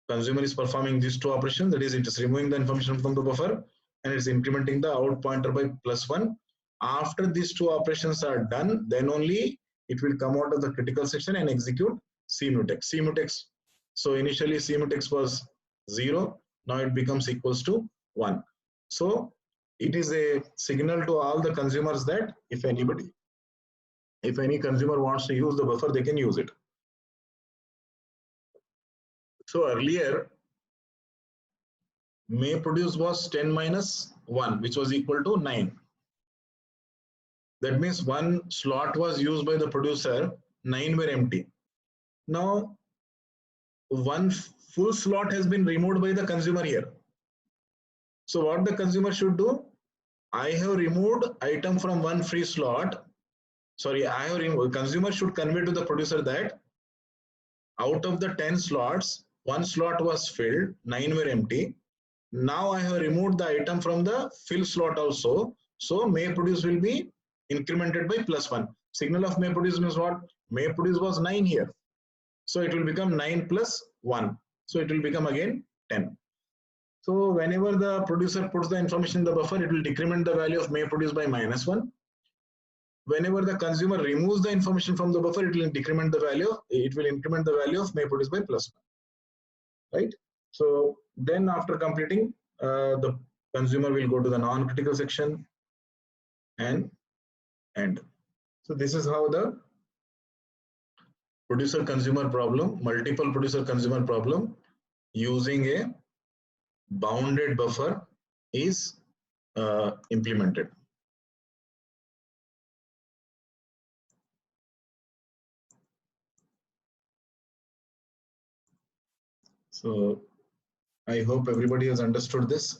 Consumer is performing these two operations. That is, it is removing the information from the buffer and it's incrementing the out pointer by +1. After these two operations are done, then only it will come out of the critical section and execute C mutex. So initially C mutex was 0. Now it becomes equals to 1. So it is a signal to all the consumers that if any consumer wants to use the buffer, they can use it. So earlier, may produce was 10 minus 1, which was equal to 9. That means one slot was used by the producer, 9 were empty. Now, one full slot has been removed by the consumer here. So what the consumer should do? I have removed item from one free slot. Sorry, consumer should convey to the producer that out of the 10 slots, one slot was filled, 9 were empty. Now I have removed the item from the fill slot also. So may produce will be incremented by +1. Signal of may produce means what? May produce was 9 here. So it will become 9 plus 1. So it will become again 10. So whenever the producer puts the information in the buffer, it will decrement the value of may produce by -1. Whenever the consumer removes the information from the buffer, it will decrement the value. It will increment the value of may produce by +1. Right? So then after completing, the consumer will go to the non-critical section and end. So this is how the producer-consumer problem, multiple producer-consumer problem using a bounded buffer is implemented. So I hope everybody has understood this.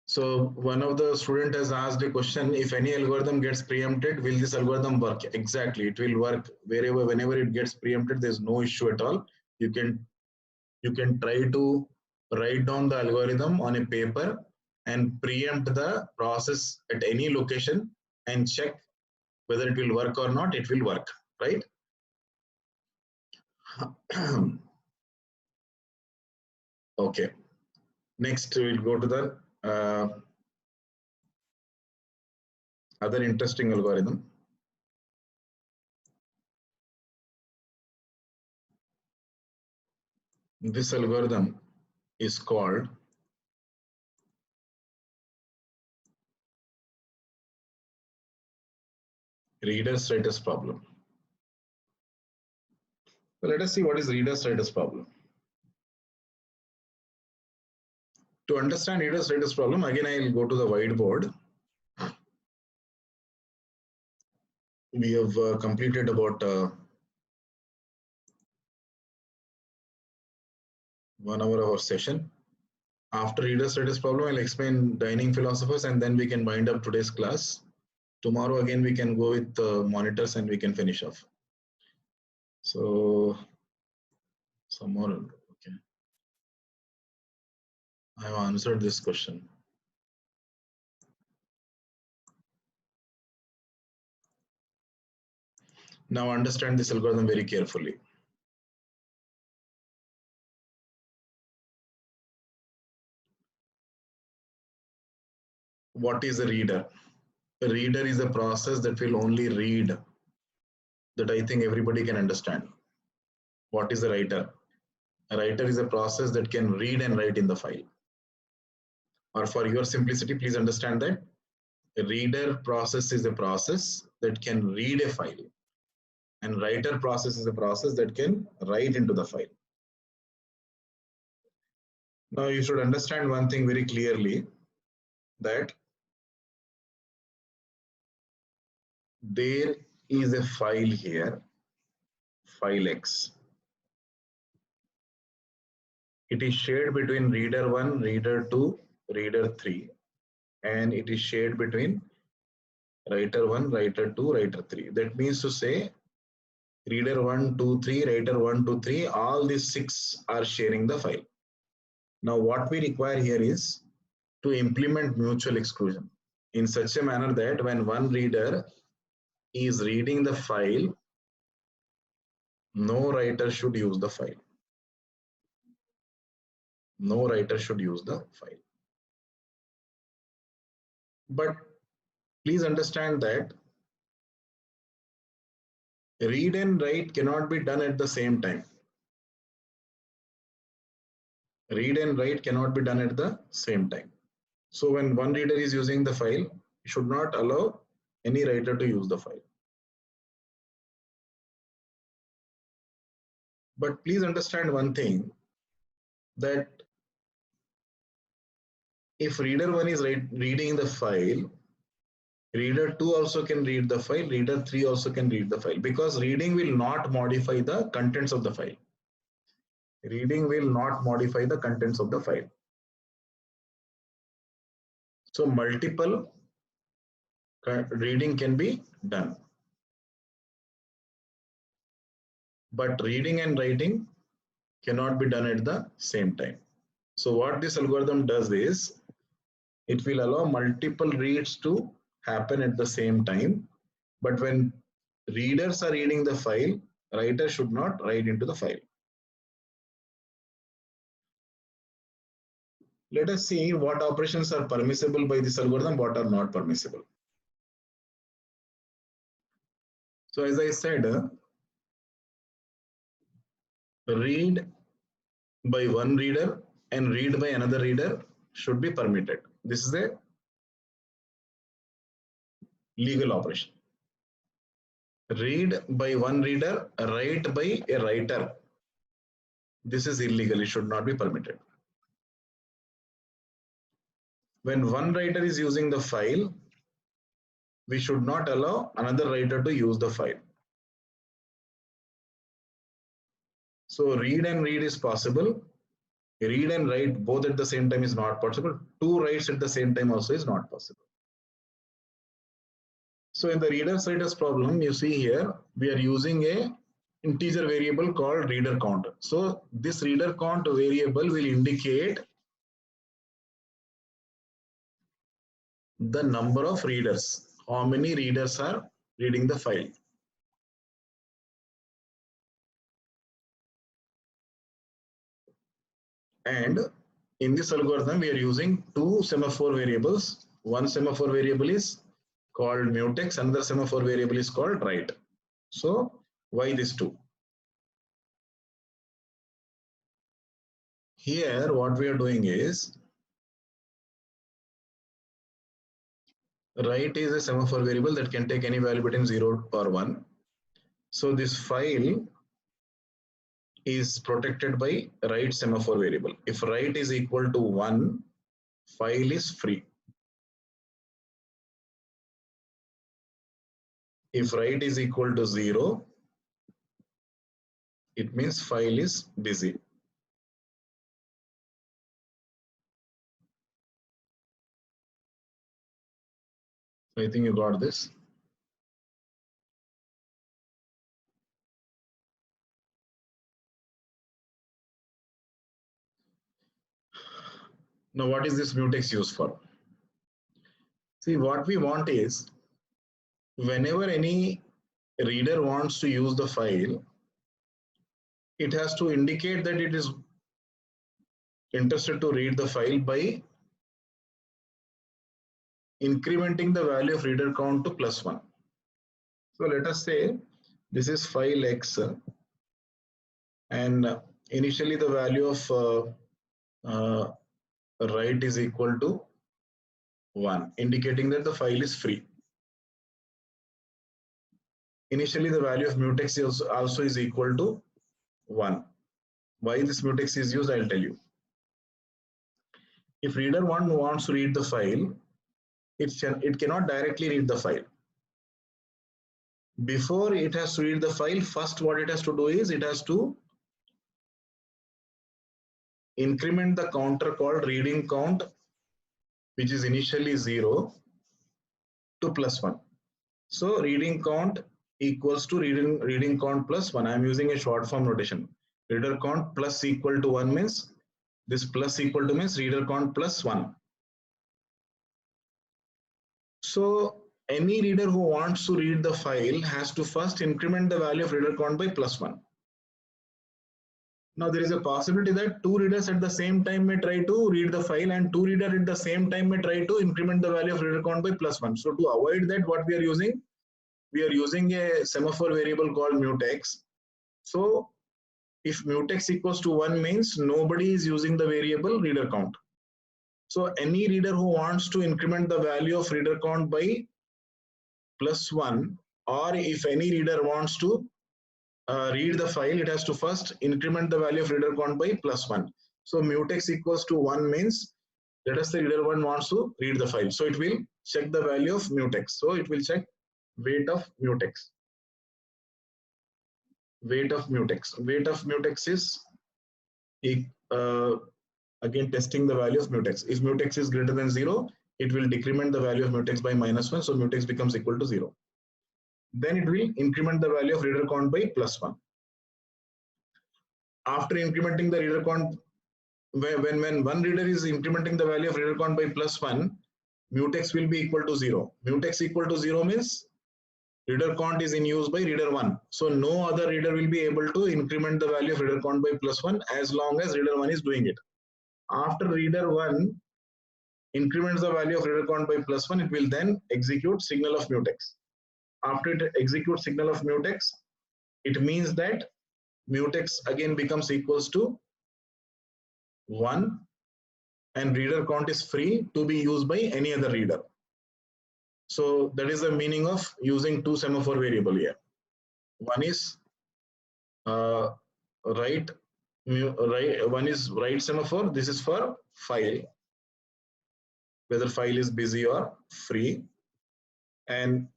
So one of the student has asked a question, if any algorithm gets preempted, will this algorithm work? Exactly, it will work whenever it gets preempted, there's no issue at all. You can try to write down the algorithm on a paper and preempt the process at any location and check whether it will work or not. It will work, right? Okay, next we'll go to the other interesting algorithm. This algorithm is called reader status problem. So let us see what is reader status problem. To understand reader status problem, again I will go to the whiteboard. We have completed about 1 hour of our session. After reader status problem, I'll explain dining philosophers and then we can wind up today's class. Tomorrow again we can go with monitors and we can finish off. So some more, okay. I have answered this question. Now understand this algorithm very carefully. What is a reader? A reader is a process that will only read. That I think everybody can understand. What is a writer? A writer is a process that can read and write in the file. Or for your simplicity, please understand that a reader process is a process that can read a file, and writer process is a process that can write into the file. Now you should understand one thing very clearly, that there is a file here, file X. It is shared between reader 1, reader 2, reader 3, and it is shared between writer 1, writer 2, writer 3. That means to say reader 1, 2, 3, writer 1, 2, 3, all these 6 are sharing the file. Now what we require here is to implement mutual exclusion in such a manner that when one reader is reading the file, no writer should use the file. No writer should use the file. But please understand that read and write cannot be done at the same time. Read and write cannot be done at the same time. So when one reader is using the file, you should not allow any writer to use the file. But please understand one thing, that if reader 1 is reading the file, reader 2 also can read the file, reader 3 also can read the file, because reading will not modify the contents of the file. Reading will not modify the contents of the file. So multiple reading can be done. But reading and writing cannot be done at the same time. So what this algorithm does is, it will allow multiple reads to happen at the same time. But when readers are reading the file, writer should not write into the file. Let us see what operations are permissible by this algorithm, what are not permissible. So as I said, read by one reader and read by another reader should be permitted. This is a legal operation. Read by one reader, write by a writer. This is illegal. It should not be permitted. When one writer is using the file, we should not allow another writer to use the file. So read and read is possible. Read and write both at the same time is not possible. Two writes at the same time also is not possible. So in the readers writers problem, you see here, we are using a integer variable called reader count. So this reader count variable will indicate the number of readers, how many readers are reading the file. And in this algorithm, we are using two semaphore variables. One semaphore variable is called mutex, another semaphore variable is called write. So why these two? Here, what we are doing is write is a semaphore variable that can take any value between 0 or 1. So this file is protected by write semaphore variable. If write is equal to 1, file is free. If write is equal to 0, it means file is busy. I think you got this. Now, what is this mutex used for? See, what we want is whenever any reader wants to use the file, it has to indicate that it is interested to read the file by incrementing the value of reader count to +1. So let us say this is file X and initially the value of write is equal to 1, indicating that the file is free. Initially the value of mutex is also is equal to 1. Why this mutex is used, I'll tell you. If reader 1 wants to read the file, it cannot directly read the file. Before it has to read the file, first what it has to do is it has to increment the counter called reading count, which is initially 0 to +1. So reading count equals to reading count +1. I am using a short form notation. Reader count plus equal to 1 means this plus equal to means reader count +1. So any reader who wants to read the file has to first increment the value of reader count by +1. Now there is a possibility that two readers at the same time may try to read the file and two readers at the same time may try to increment the value of reader count by +1. So to avoid that, what we are using a semaphore variable called mutex. So if mutex equals to 1 means nobody is using the variable reader count. So any reader who wants to increment the value of reader count by +1, or if any reader wants to read the file, it has to first increment the value of reader count by +1. So mutex equals to 1 means, let us say reader 1 wants to read the file. So it will check the value of mutex. So it will check weight of mutex. Weight of mutex. Weight of mutex is again testing the value of mutex. If mutex is greater than 0, it will decrement the value of mutex by -1. So mutex becomes equal to 0. Then it will increment the value of reader count by +1. After incrementing the reader count, when one reader is incrementing the value of reader count by +1, mutex will be equal to 0. Mutex equal to 0 means reader count is in use by reader 1. So no other reader will be able to increment the value of reader count by +1 as long as reader 1 is doing it. After reader 1 increments the value of reader count by +1, it will then execute signal of mutex. After it executes signal of mutex, it means that mutex again becomes equals to 1 and reader count is free to be used by any other reader. So that is the meaning of using two semaphore variable here. One is write Right, one is write semaphore. This is for file, whether file is busy or free. And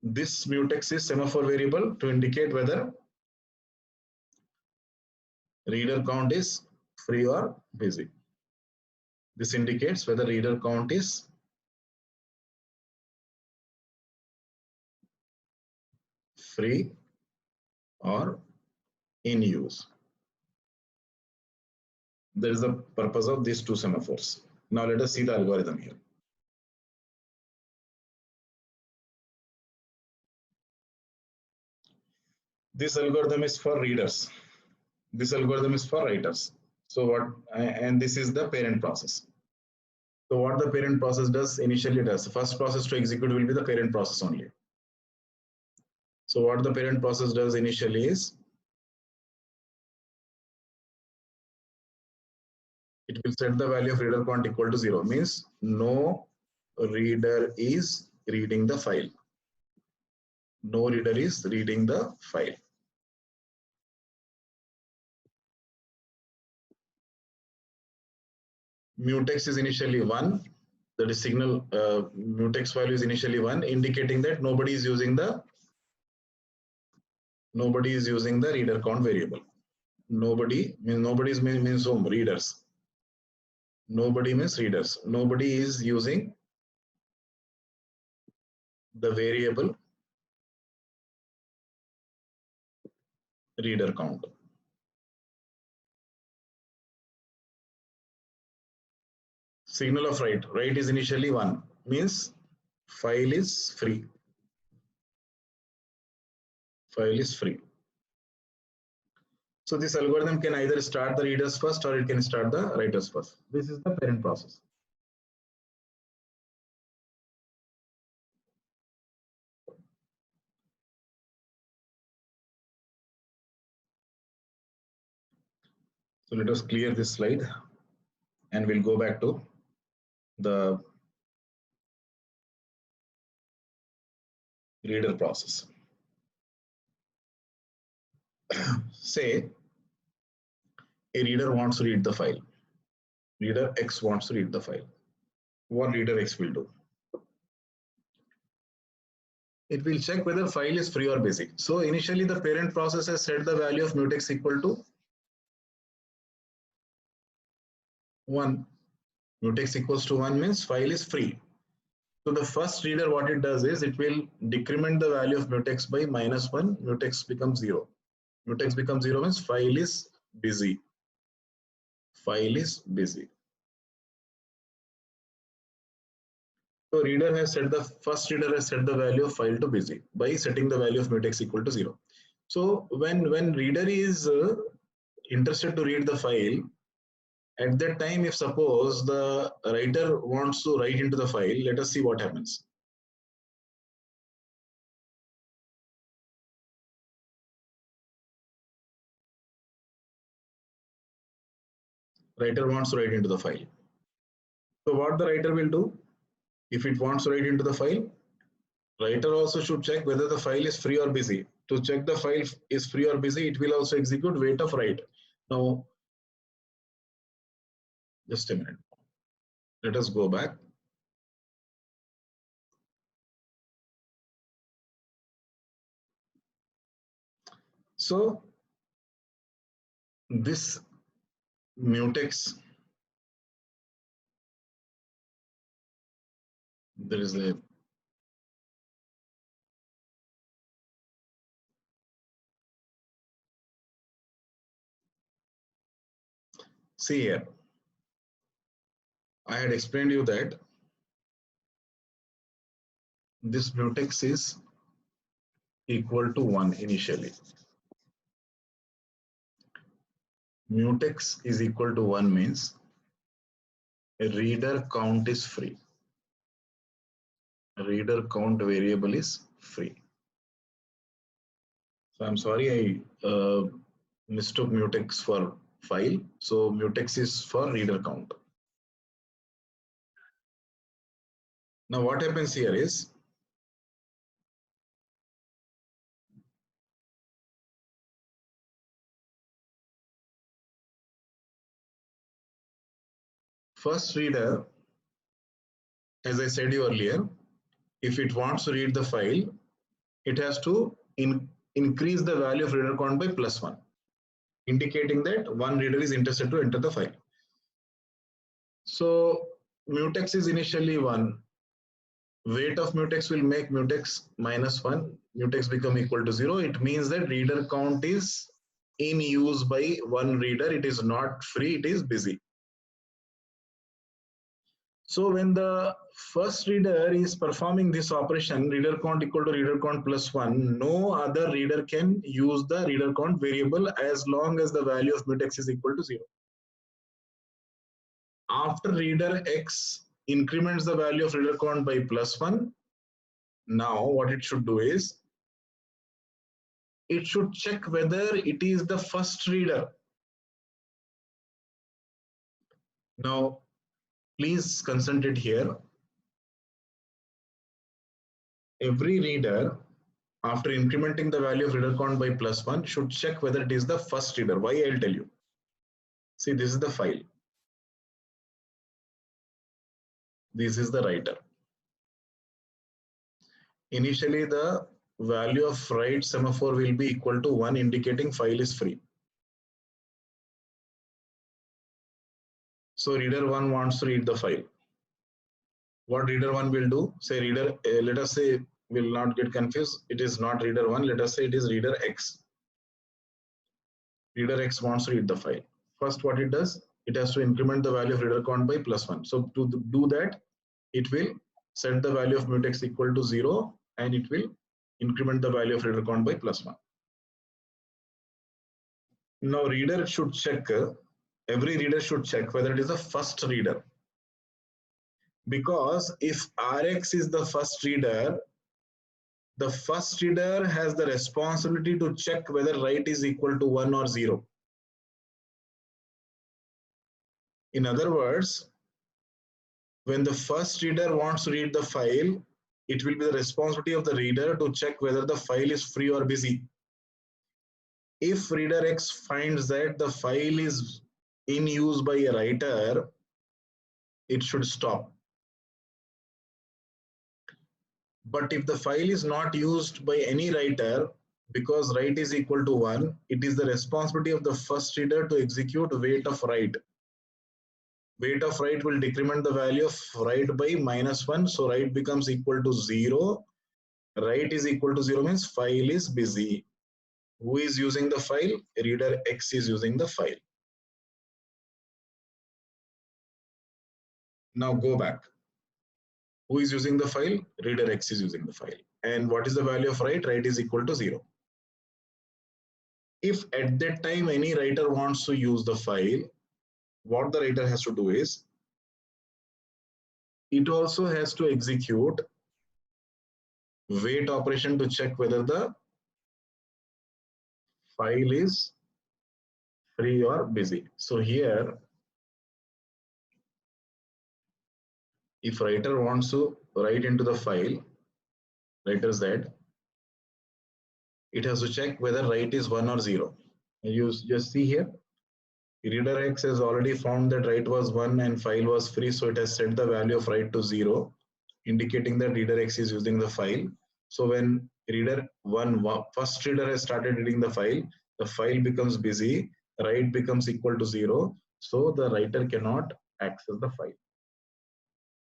this mutex is semaphore variable to indicate whether reader count is free or busy. This indicates whether reader count is free or in use. There is the purpose of these two semaphores. Now let us see the algorithm here. This algorithm is for readers. This algorithm is for writers. So what, and this is the parent process. So what the parent process does initially does, the first process to execute will be the parent process only. So what the parent process does initially is, it will set the value of reader count equal to 0, means no reader is reading the file. No reader is reading the file. Mutex is initially 1. That is signal mutex value is initially 1, indicating that nobody is using the reader count variable. Nobody means whom? Readers. Nobody means readers. Nobody is using the variable reader count. Signal of write. Write is initially 1, means file is free. File is free. So this algorithm can either start the readers first or it can start the writers first. This is the parent process. So let us clear this slide and we'll go back to the reader process. Say a reader wants to read the file. Reader X wants to read the file. What reader X will do? It will check whether file is free or busy. So initially the parent process has set the value of mutex equal to 1. Mutex equals to 1 means file is free. So the first reader, what it does is it will decrement the value of mutex by -1. Mutex becomes 0. Mutex becomes 0 means file is busy. File is busy. So reader has set the first reader has set the value of file to busy by setting the value of mutex equal to 0. So when reader is interested to read the file, at that time, if suppose the writer wants to write into the file, let us see what happens. Writer wants to write into the file. So what the writer will do, if it wants to write into the file, writer also should check whether the file is free or busy. To check the file is free or busy, it will also execute wait of write. Now, just a minute. Let us go back. So this mutex, there is a see here. I had explained you that this mutex is equal to 1 initially. Mutex is equal to 1 means a reader count is free. A reader count variable is free. So I'm sorry, I mistook mutex for file. So mutex is for reader count. Now what happens here is, first reader, as I said you earlier, if it wants to read the file, it has to increase the value of reader count by +1, indicating that one reader is interested to enter the file. So mutex is initially 1. Weight of mutex will make mutex -1. Mutex become equal to 0. It means that reader count is in use by one reader. It is not free, it is busy. So when the first reader is performing this operation, reader count equal to reader count +1, no other reader can use the reader count variable as long as the value of mutex is equal to 0. After reader X increments the value of reader count by +1, now what it should do is, it should check whether it is the first reader. Now, please concentrate here. Every reader, after incrementing the value of reader count by +1, should check whether it is the first reader. Why? I'll tell you. See, this is the file. This is the writer. Initially, the value of write semaphore will be equal to 1, indicating file is free. So reader 1 wants to read the file. What reader 1 will do? Say reader, let us say, will not get confused. It is not reader 1. Let us say it is reader X. Reader X wants to read the file. First, what it does? It has to increment the value of reader count by +1. So to do that, it will set the value of mutex equal to 0, and it will increment the value of reader count by +1. Now reader should check, every reader should check whether it is the first reader. Because if Rx is the first reader has the responsibility to check whether write is equal to 1 or 0. In other words, when the first reader wants to read the file, it will be the responsibility of the reader to check whether the file is free or busy. If reader X finds that the file is in use by a writer, it should stop. But if the file is not used by any writer, because write is equal to 1, it is the responsibility of the first reader to execute weight of write. Weight of write will decrement the value of write by -1, so write becomes equal to 0. Write is equal to 0 means file is busy. Who is using the file? Reader X is using the file. Now go back. Who is using the file? Reader X is using the file. And what is the value of write? Write is equal to 0. If at that time any writer wants to use the file, what the writer has to do is, it also has to execute wait operation to check whether the file is free or busy. So here, if writer wants to write into the file, writer Z, it has to check whether write is 1 or 0. You just see here, reader X has already found that write was 1 and file was free, so it has set the value of write to 0, indicating that reader X is using the file. So when reader 1, first reader has started reading the file becomes busy, write becomes equal to 0, so the writer cannot access the file.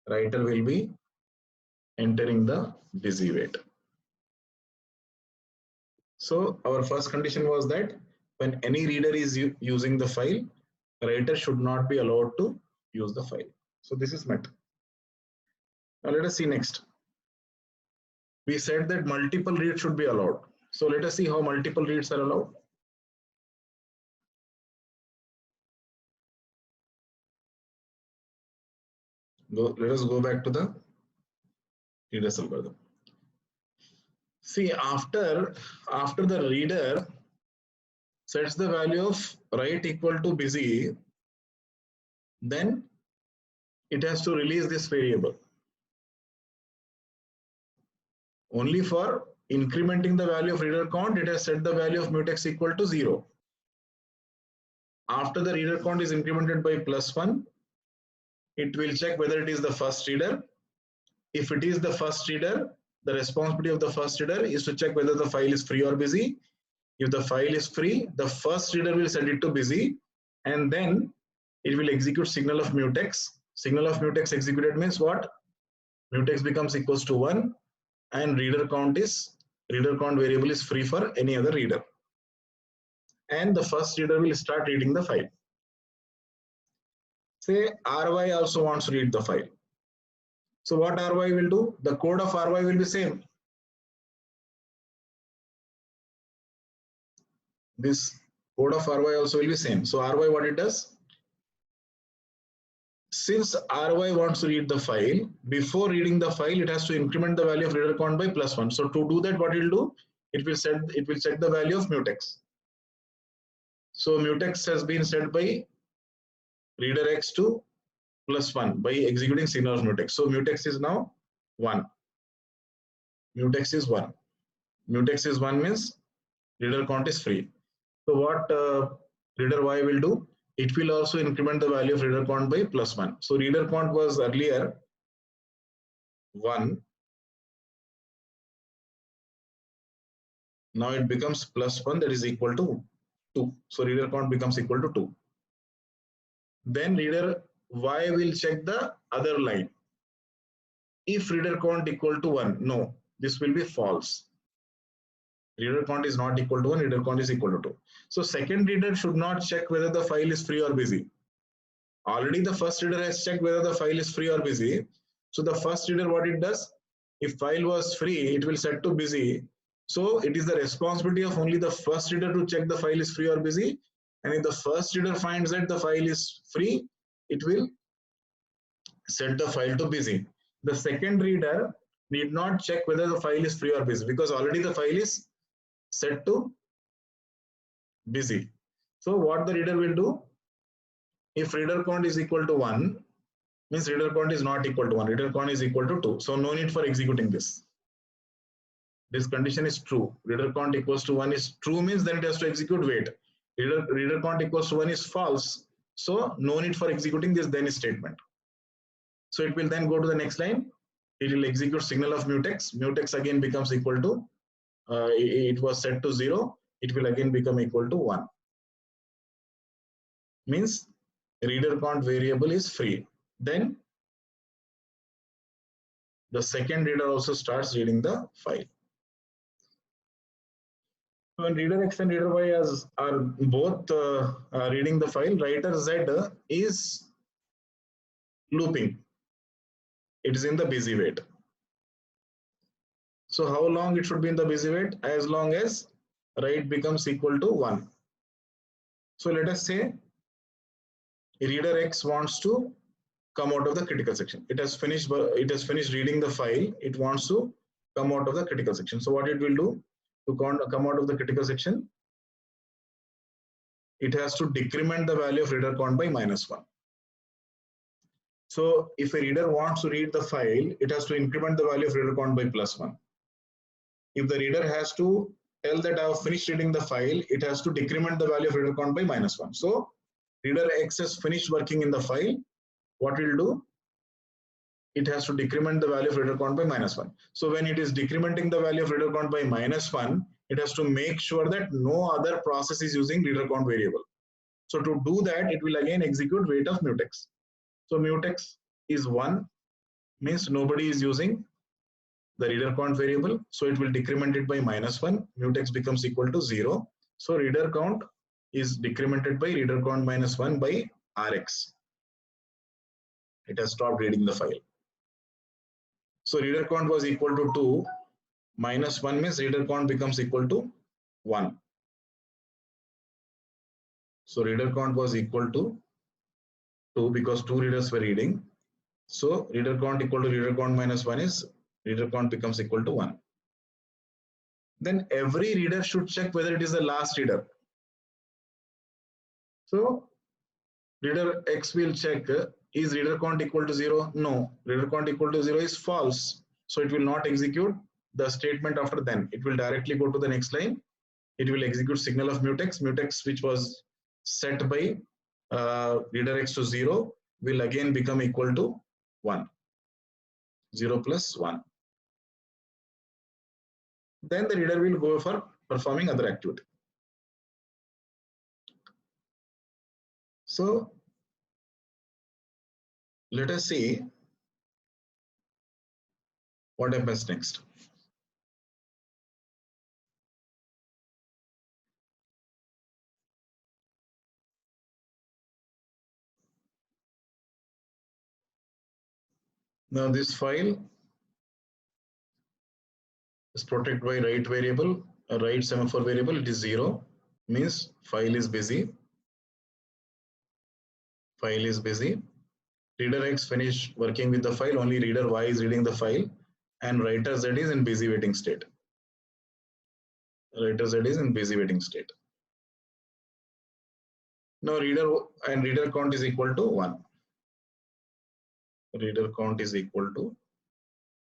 Writer will be entering the busy wait. So our first condition was that when any reader is using the file, writer should not be allowed to use the file. So this is met. Now let us see next. We said that multiple reads should be allowed. So let us see how multiple reads are allowed. Let us go back to the reader's algorithm. See, after the reader sets the value of write equal to busy, then it has to release this variable. Only for incrementing the value of reader count, it has set the value of mutex equal to 0. After the reader count is incremented by +1, it will check whether it is the first reader. If it is the first reader, the responsibility of the first reader is to check whether the file is free or busy. If the file is free, the first reader will set it to busy, and then it will execute signal of mutex. Signal of mutex executed means what? Mutex becomes equals to 1, and reader count variable is free for any other reader. And the first reader will start reading the file. Say RY also wants to read the file. So what RY will do? The code of RY will be same. This code of RY also will be same. So RY, what it does? Since RY wants to read the file, before reading the file, it has to increment the value of reader count by +1. So to do that, what it will do? It will check the value of mutex. So mutex has been set by reader x to +1 by executing signal of mutex. So mutex is now 1. Mutex is 1. Mutex is 1 means reader count is free. So what reader y will do? It will also increment the value of reader count by +1. So reader count was earlier 1. Now it becomes +1, that is equal to 2. So reader count becomes equal to 2. Then reader y will check the other line. If reader count equal to 1, no, this will be false. Reader count is not equal to 1, reader count is equal to 2. So second reader should not check whether the file is free or busy. Already the first reader has checked whether the file is free or busy. So the first reader, what it does? If file was free, it will set to busy. So it is the responsibility of only the first reader to check the file is free or busy. And if the first reader finds that the file is free, it will set the file to busy. The second reader need not check whether the file is free or busy because already the file is set to busy. So what the reader will do? If reader count is equal to 1, means reader count is not equal to 1, reader count is equal to 2. So no need for executing this. This condition is true. Reader count equals to 1 is true means then it has to execute wait. Reader count equals to 1 is false. So no need for executing this then statement. So it will then go to the next line. It will execute signal of mutex. Mutex again becomes equal to, it was set to 0. It will again become equal to 1. Means reader count variable is free. Then the second reader also starts reading the file. So when reader X and reader Y are both reading the file, writer Z is looping. It is in the busy wait. So how long it should be in the busy wait? As long as write becomes equal to 1. So let us say reader X wants to come out of the critical section. It has finished reading the file. It wants to come out of the critical section. So what it will do to come out of the critical section? It has to decrement the value of reader count by -1. So if a reader wants to read the file, it has to increment the value of reader count by +1. If the reader has to tell that I have finished reading the file, it has to decrement the value of reader count by -1. So reader X has finished working in the file. What it will do? It has to decrement the value of reader count by -1. So when it is decrementing the value of reader count by -1, it has to make sure that no other process is using reader count variable. So to do that, it will again execute wait of mutex. So mutex is 1, means nobody is using the reader count variable. So it will decrement it by -1. Mutex becomes equal to 0. So reader count is decremented by reader count -1 by Rx. It has stopped reading the file. So reader count was equal to 2. -1 means reader count becomes equal to 1. So reader count was equal to 2 because 2 readers were reading. So reader count equal to reader count -1 is reader count becomes equal to 1. Then every reader should check whether it is the last reader. So reader X will check, is reader count equal to 0? No. Reader count equal to 0 is false. So it will not execute the statement after then. It will directly go to the next line. It will execute signal of mutex, which was set by reader X to 0. will again become equal to 1. 0 plus 1. Then the reader will go for performing other activity. So let us see what happens next. Now this file is protected by write variable, a write semaphore variable. It is 0, means file is busy. File is busy. Reader X finished working with the file, only reader Y is reading the file, and writer Z is in busy waiting state. Writer Z is in busy waiting state. Now reader and reader count is equal to 1. Reader count is equal to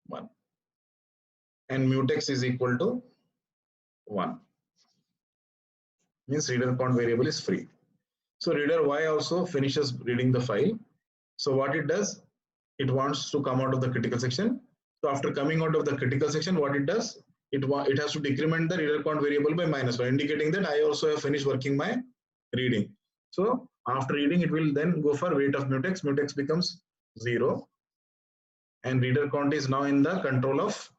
1. And mutex is equal to 1. Means reader count variable is free. So reader Y also finishes reading the file. So what it does, it wants to come out of the critical section. So after coming out of the critical section, what it does, it has to decrement the reader count variable by -1, indicating that I also have finished working my reading. So after reading, it will then go for wait of mutex. Mutex becomes 0, and reader count is now in the control of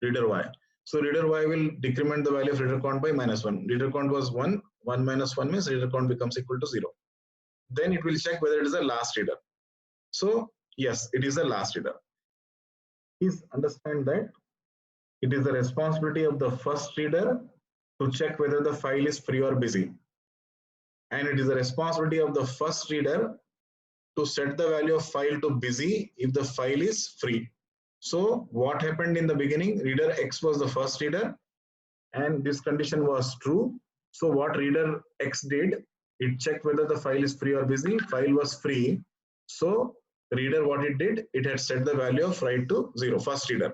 reader Y. So reader Y will decrement the value of reader count by -1. Reader count was 1. 1 minus 1 means reader count becomes equal to 0. Then it will check whether it is the last reader. So yes, it is the last reader. Please understand that it is the responsibility of the first reader to check whether the file is free or busy. And it is the responsibility of the first reader to set the value of file to busy if the file is free. So what happened in the beginning, reader X was the first reader and this condition was true. So what reader X did, it checked whether the file is free or busy. File was free. So reader, what it did, it had set the value of write to 0, first reader.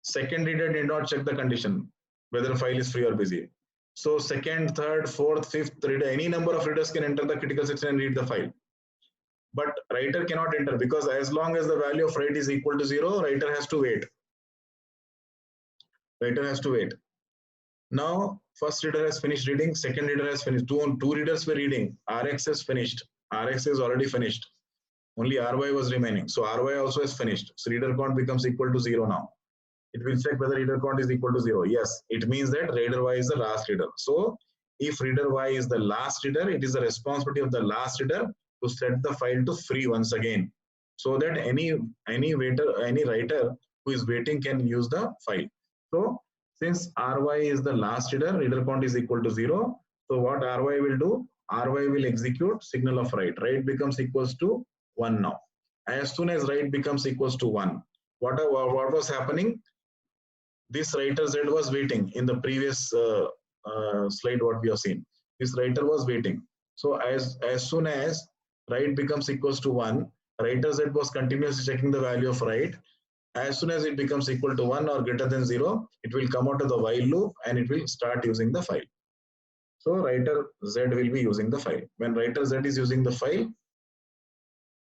Second reader did not check the condition, whether the file is free or busy. So second, third, fourth, fifth reader, any number of readers can enter the critical section and read the file. But writer cannot enter because as long as the value of write is equal to 0, writer has to wait. Writer has to wait. Now, first reader has finished reading, second reader has finished. Two readers were reading. Rx has finished. Rx is already finished. Only Ry was remaining. So Ry also has finished. So reader count becomes equal to 0 now. It will check whether reader count is equal to 0. Yes, it means that reader Y is the last reader. So if reader Y is the last reader, it is the responsibility of the last reader to set the file to free once again, so that any writer who is waiting can use the file. So since Ry is the last reader count is equal to 0. So what Ry will do? Ry will execute signal of write. Write becomes equals to 1 now. As soon as write becomes equals to 1, what was happening? This writer Z was waiting in the previous slide what we have seen. This writer was waiting. So as soon as write becomes equals to 1, writer Z was continuously checking the value of write. As soon as it becomes equal to 1 or greater than 0, it will come out of the while loop and it will start using the file. So writer Z will be using the file. When writer Z is using the file,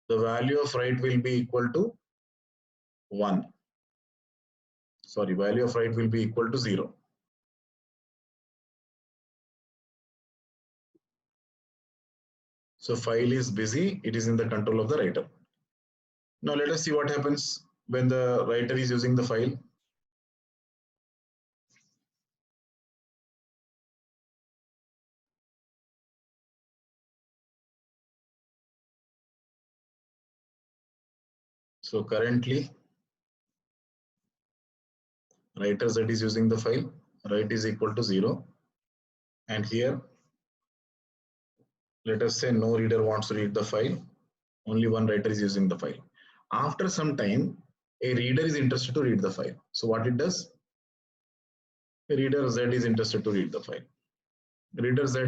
the value of write will be equal to 1. Sorry, value of write will be equal to 0. So file is busy, it is in the control of the writer. Now let us see what happens when the writer is using the file. So currently, writer Z is using the file, write is equal to 0. And here, let us say no reader wants to read the file, only one writer is using the file. After some time, a reader is interested to read the file. So what it does? A reader Z is interested to read the file. Reader Z,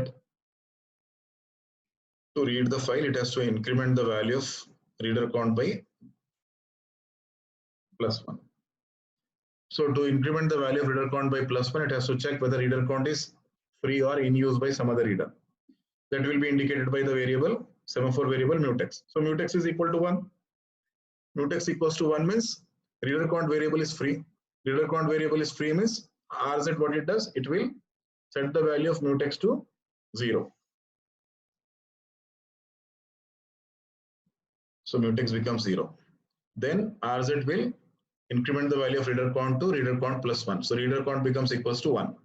to read the file, it has to increment the value of reader count by +1. So to increment the value of reader count by +1, it has to check whether reader count is free or in use by some other reader. That will be indicated by the variable semaphore variable mutex. So mutex is equal to 1. Mutex equals to 1 means reader count variable is free. Reader count variable is free means RZ, what it does, it will set the value of mutex to 0. So mutex becomes 0. Then RZ will increment the value of reader count to reader count plus 1. So reader count becomes equals to 1.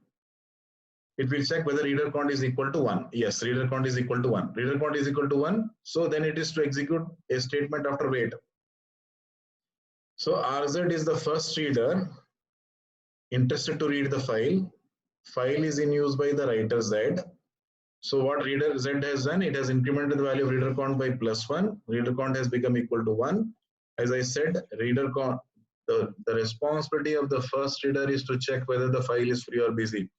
It will check whether reader count is equal to 1. Yes, reader count is equal to 1. Reader count is equal to 1. So then it is to execute a statement after wait. So RZ is the first reader interested to read the file. File is in use by the writer Z. So what reader Z has done, it has incremented the value of reader count by plus 1. Reader count has become equal to 1. As I said, reader count, the responsibility of the first reader is to check whether the file is free or busy.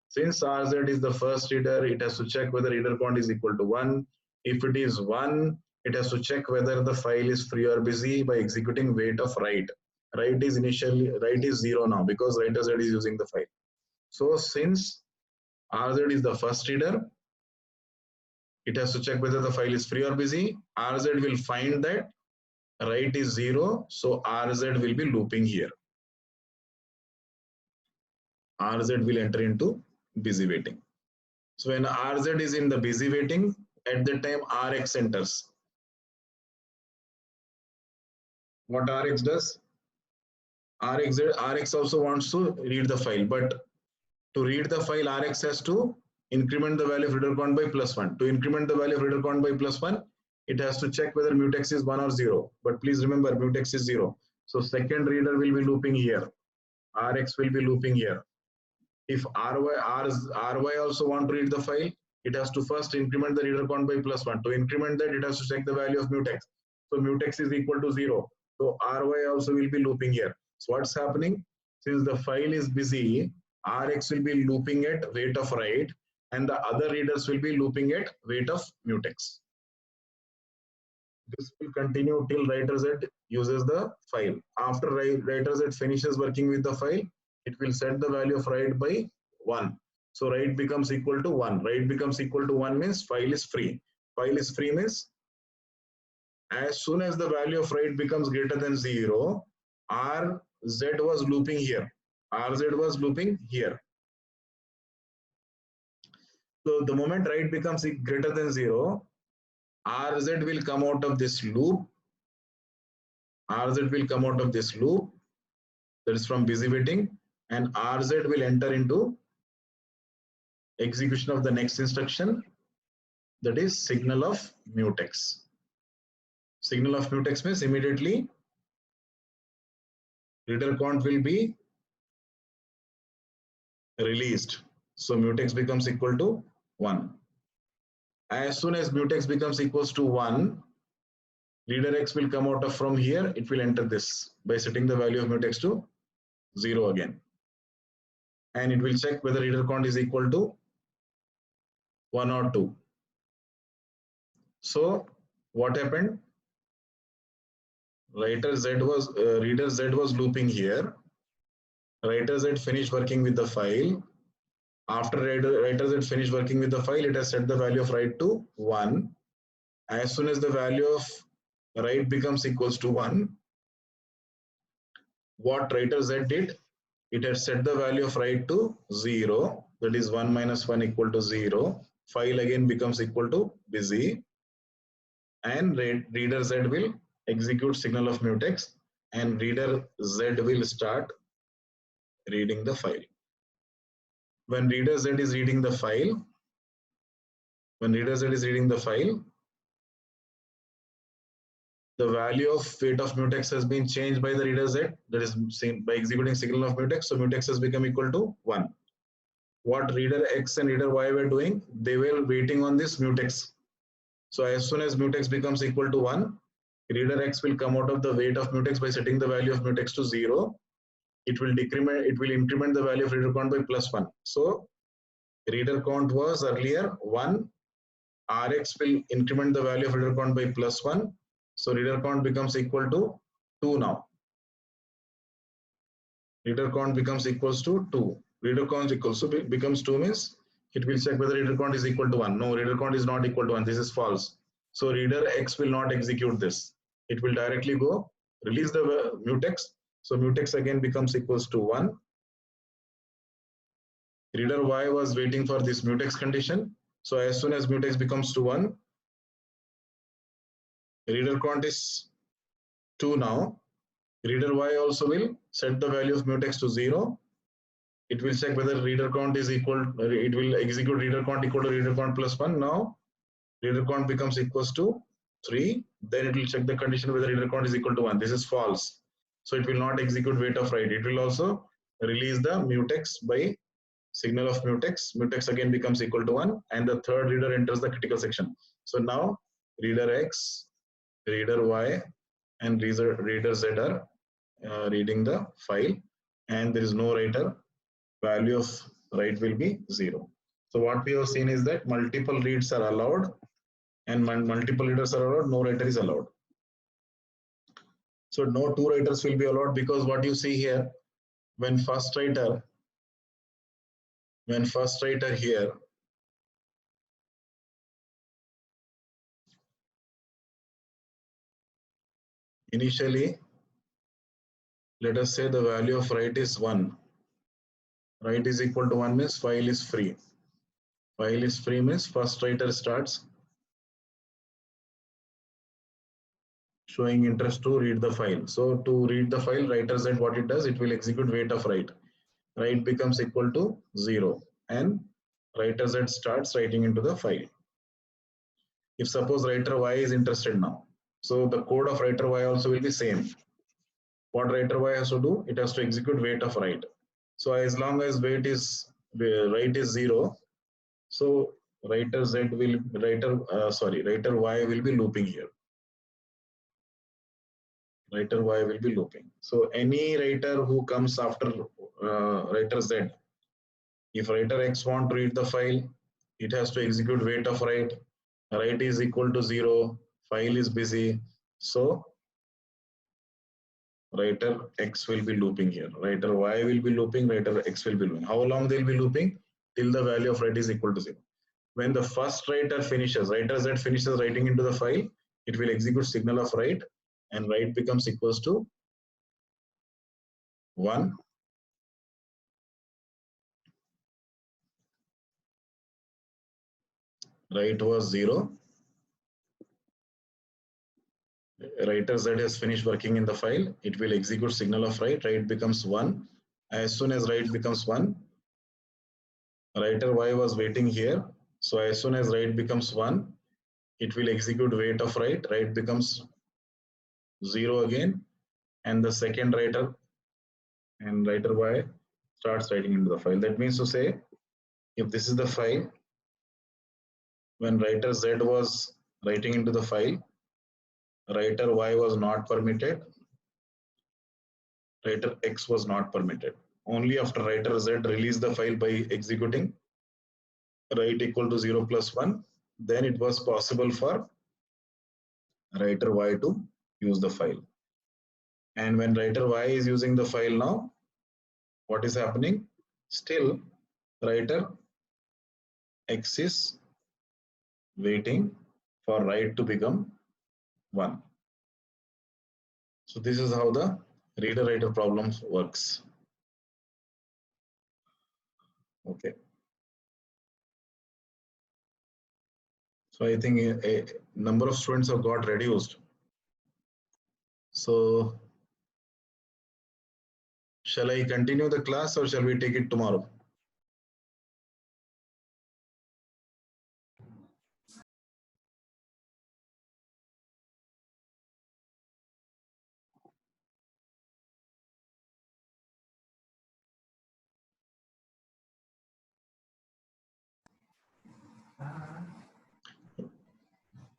Since RZ is the first reader, it has to check whether reader count is equal to 1. If it is 1, it has to check whether the file is free or busy by executing wait of write. Write is 0 now because writer Z is using the file. So since RZ is the first reader, it has to check whether the file is free or busy. RZ will find that write is 0, so RZ will be looping here. RZ will enter into busy waiting. So when RZ is in the busy waiting, at that time RX enters. What RX does? RX also wants to read the file, but to read the file, RX has to increment the value of reader count by plus 1. To increment the value of reader count by plus 1, it has to check whether mutex is 1 or 0. But please remember, mutex is 0. So second reader will be looping here. RX will be looping here. If RY also want to read the file, it has to first increment the reader count by plus 1. To increment that, it has to check the value of mutex. So mutex is equal to 0. So RY also will be looping here. So what's happening? Since the file is busy, RX will be looping at wait of write, and the other readers will be looping at wait of mutex. This will continue till writer Z uses the file. After writer Z finishes working with the file, it will set the value of write by 1. So write becomes equal to 1. Write becomes equal to 1 means file is free. File is free means as soon as the value of write becomes greater than 0, RZ was looping here. RZ was looping here. So the moment write becomes greater than 0, RZ will come out of this loop. RZ will come out of this loop, that is from busy waiting, and RZ will enter into execution of the next instruction, that is signal of mutex. Signal of mutex means immediately reader count will be released. So mutex becomes equal to 1. As soon as mutex becomes equals to 1, reader X will come out of from here. It will enter this by setting the value of mutex to 0 again. And it will check whether reader count is equal to 1 or 2. So what happened? Reader Z was looping here. Writer Z finished working with the file. After writer Z finished working with the file, it has set the value of write to 1. As soon as the value of write becomes equals to 1, what writer Z did, it has set the value of write to 0. That is 1 minus 1 equal to 0. File again becomes equal to busy. And reader Z will execute signal of mutex, and reader Z will start reading the file. When reader Z is reading the file, the value of wait of mutex has been changed by the reader Z, that is by executing signal of mutex. So mutex has become equal to 1. What reader X and reader Y were doing, they were waiting on this mutex. So as soon as mutex becomes equal to 1, reader X will come out of the wait of mutex by setting the value of mutex to 0. It will increment the value of reader count by plus 1. So reader count was earlier 1. Rx will increment the value of reader count by plus 1. So reader count becomes equal to 2 now. Reader count becomes equals to 2. Reader count equals to becomes 2 means it will check whether reader count is equal to 1. No, reader count is not equal to 1. This is false. So reader X will not execute this. It will directly go release the mutex. So mutex again becomes equals to 1. Reader Y was waiting for this mutex condition. So as soon as mutex becomes to 1, reader count is 2 now. Reader Y also will set the value of mutex to 0. It will check whether reader count is equal, it will execute reader count equal to reader count plus 1. Now reader count becomes equals to 3. Then it will check the condition whether reader count is equal to 1. This is false. So it will not execute wait of write. It will also release the mutex by signal of mutex. Mutex again becomes equal to 1, and the third reader enters the critical section. So now reader X, reader Y, and reader Z are reading the file, and there is no writer. Value of write will be 0. So what we have seen is that multiple reads are allowed, and multiple readers are allowed, no writer is allowed. So no two writers will be allowed, because what you see here, when first writer here initially, let us say the value of write is 1. Write is equal to 1 means file is free. File is free means first writer starts showing interest to read the file. So to read the file, writer Z, what it does, it will execute wait of write. Write becomes equal to 0, and writer Z starts writing into the file. If suppose writer Y is interested now, so the code of writer Y also will be same. What writer Y has to do, it has to execute wait of write. So as long as write is 0, so writer Y will be looping here. Writer Y will be looping. So any writer who comes after writer Z, if writer X want to read the file, it has to execute wait of write. Write is equal to 0, file is busy. So writer X will be looping here. Writer Y will be looping, writer X will be looping. How long they'll be looping? Till the value of write is equal to 0. When the first writer finishes, writer Z finishes writing into the file, it will execute signal of write, and write becomes equals to 1. Write was 0. Writer Z has finished working in the file. It will execute signal of write. Write becomes 1. As soon as write becomes 1, writer Y was waiting here. So as soon as write becomes 1, it will execute wait of write. Write becomes 0 again, and the second writer and writer Y starts writing into the file. That means to say, if this is the file, when writer Z was writing into the file, writer Y was not permitted, writer X was not permitted. Only after writer Z released the file by executing write equal to 0 plus 1, then it was possible for writer Y to use the file. And when writer Y is using the file now, what is happening? Still, writer X is waiting for write to become 1. So this is how the reader-writer problem works. Okay. So I think a number of students have got reduced. So shall I continue the class, or shall we take it tomorrow?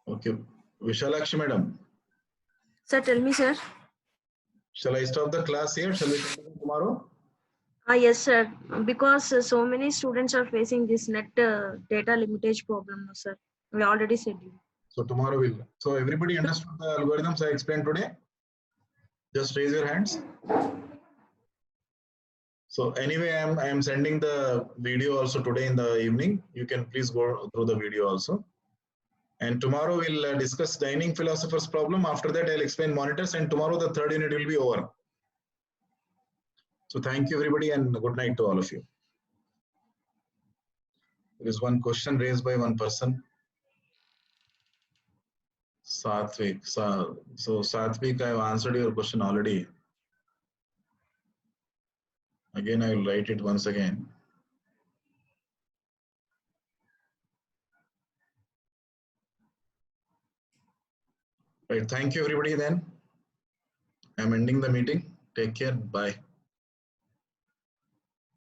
Okay. Vishalakshi madam. Sir, tell me, sir. Shall I stop the class here? Shall we continue tomorrow? Yes, sir. Because so many students are facing this net data limitage problem, sir. We already said it. So tomorrow we'll. So everybody understood the algorithms I explained today? Just raise your hands. So anyway, I am sending the video also today in the evening. You can please go through the video also. And tomorrow we'll discuss dining philosopher's problem. After that, I'll explain monitors, and tomorrow the third unit will be over. So thank you everybody, and good night to all of you. There is one question raised by one person. Satvik. So Satvik, I have answered your question already. Again, I will write it once again. Right. Thank you everybody then. I'm ending the meeting. Take care. Bye.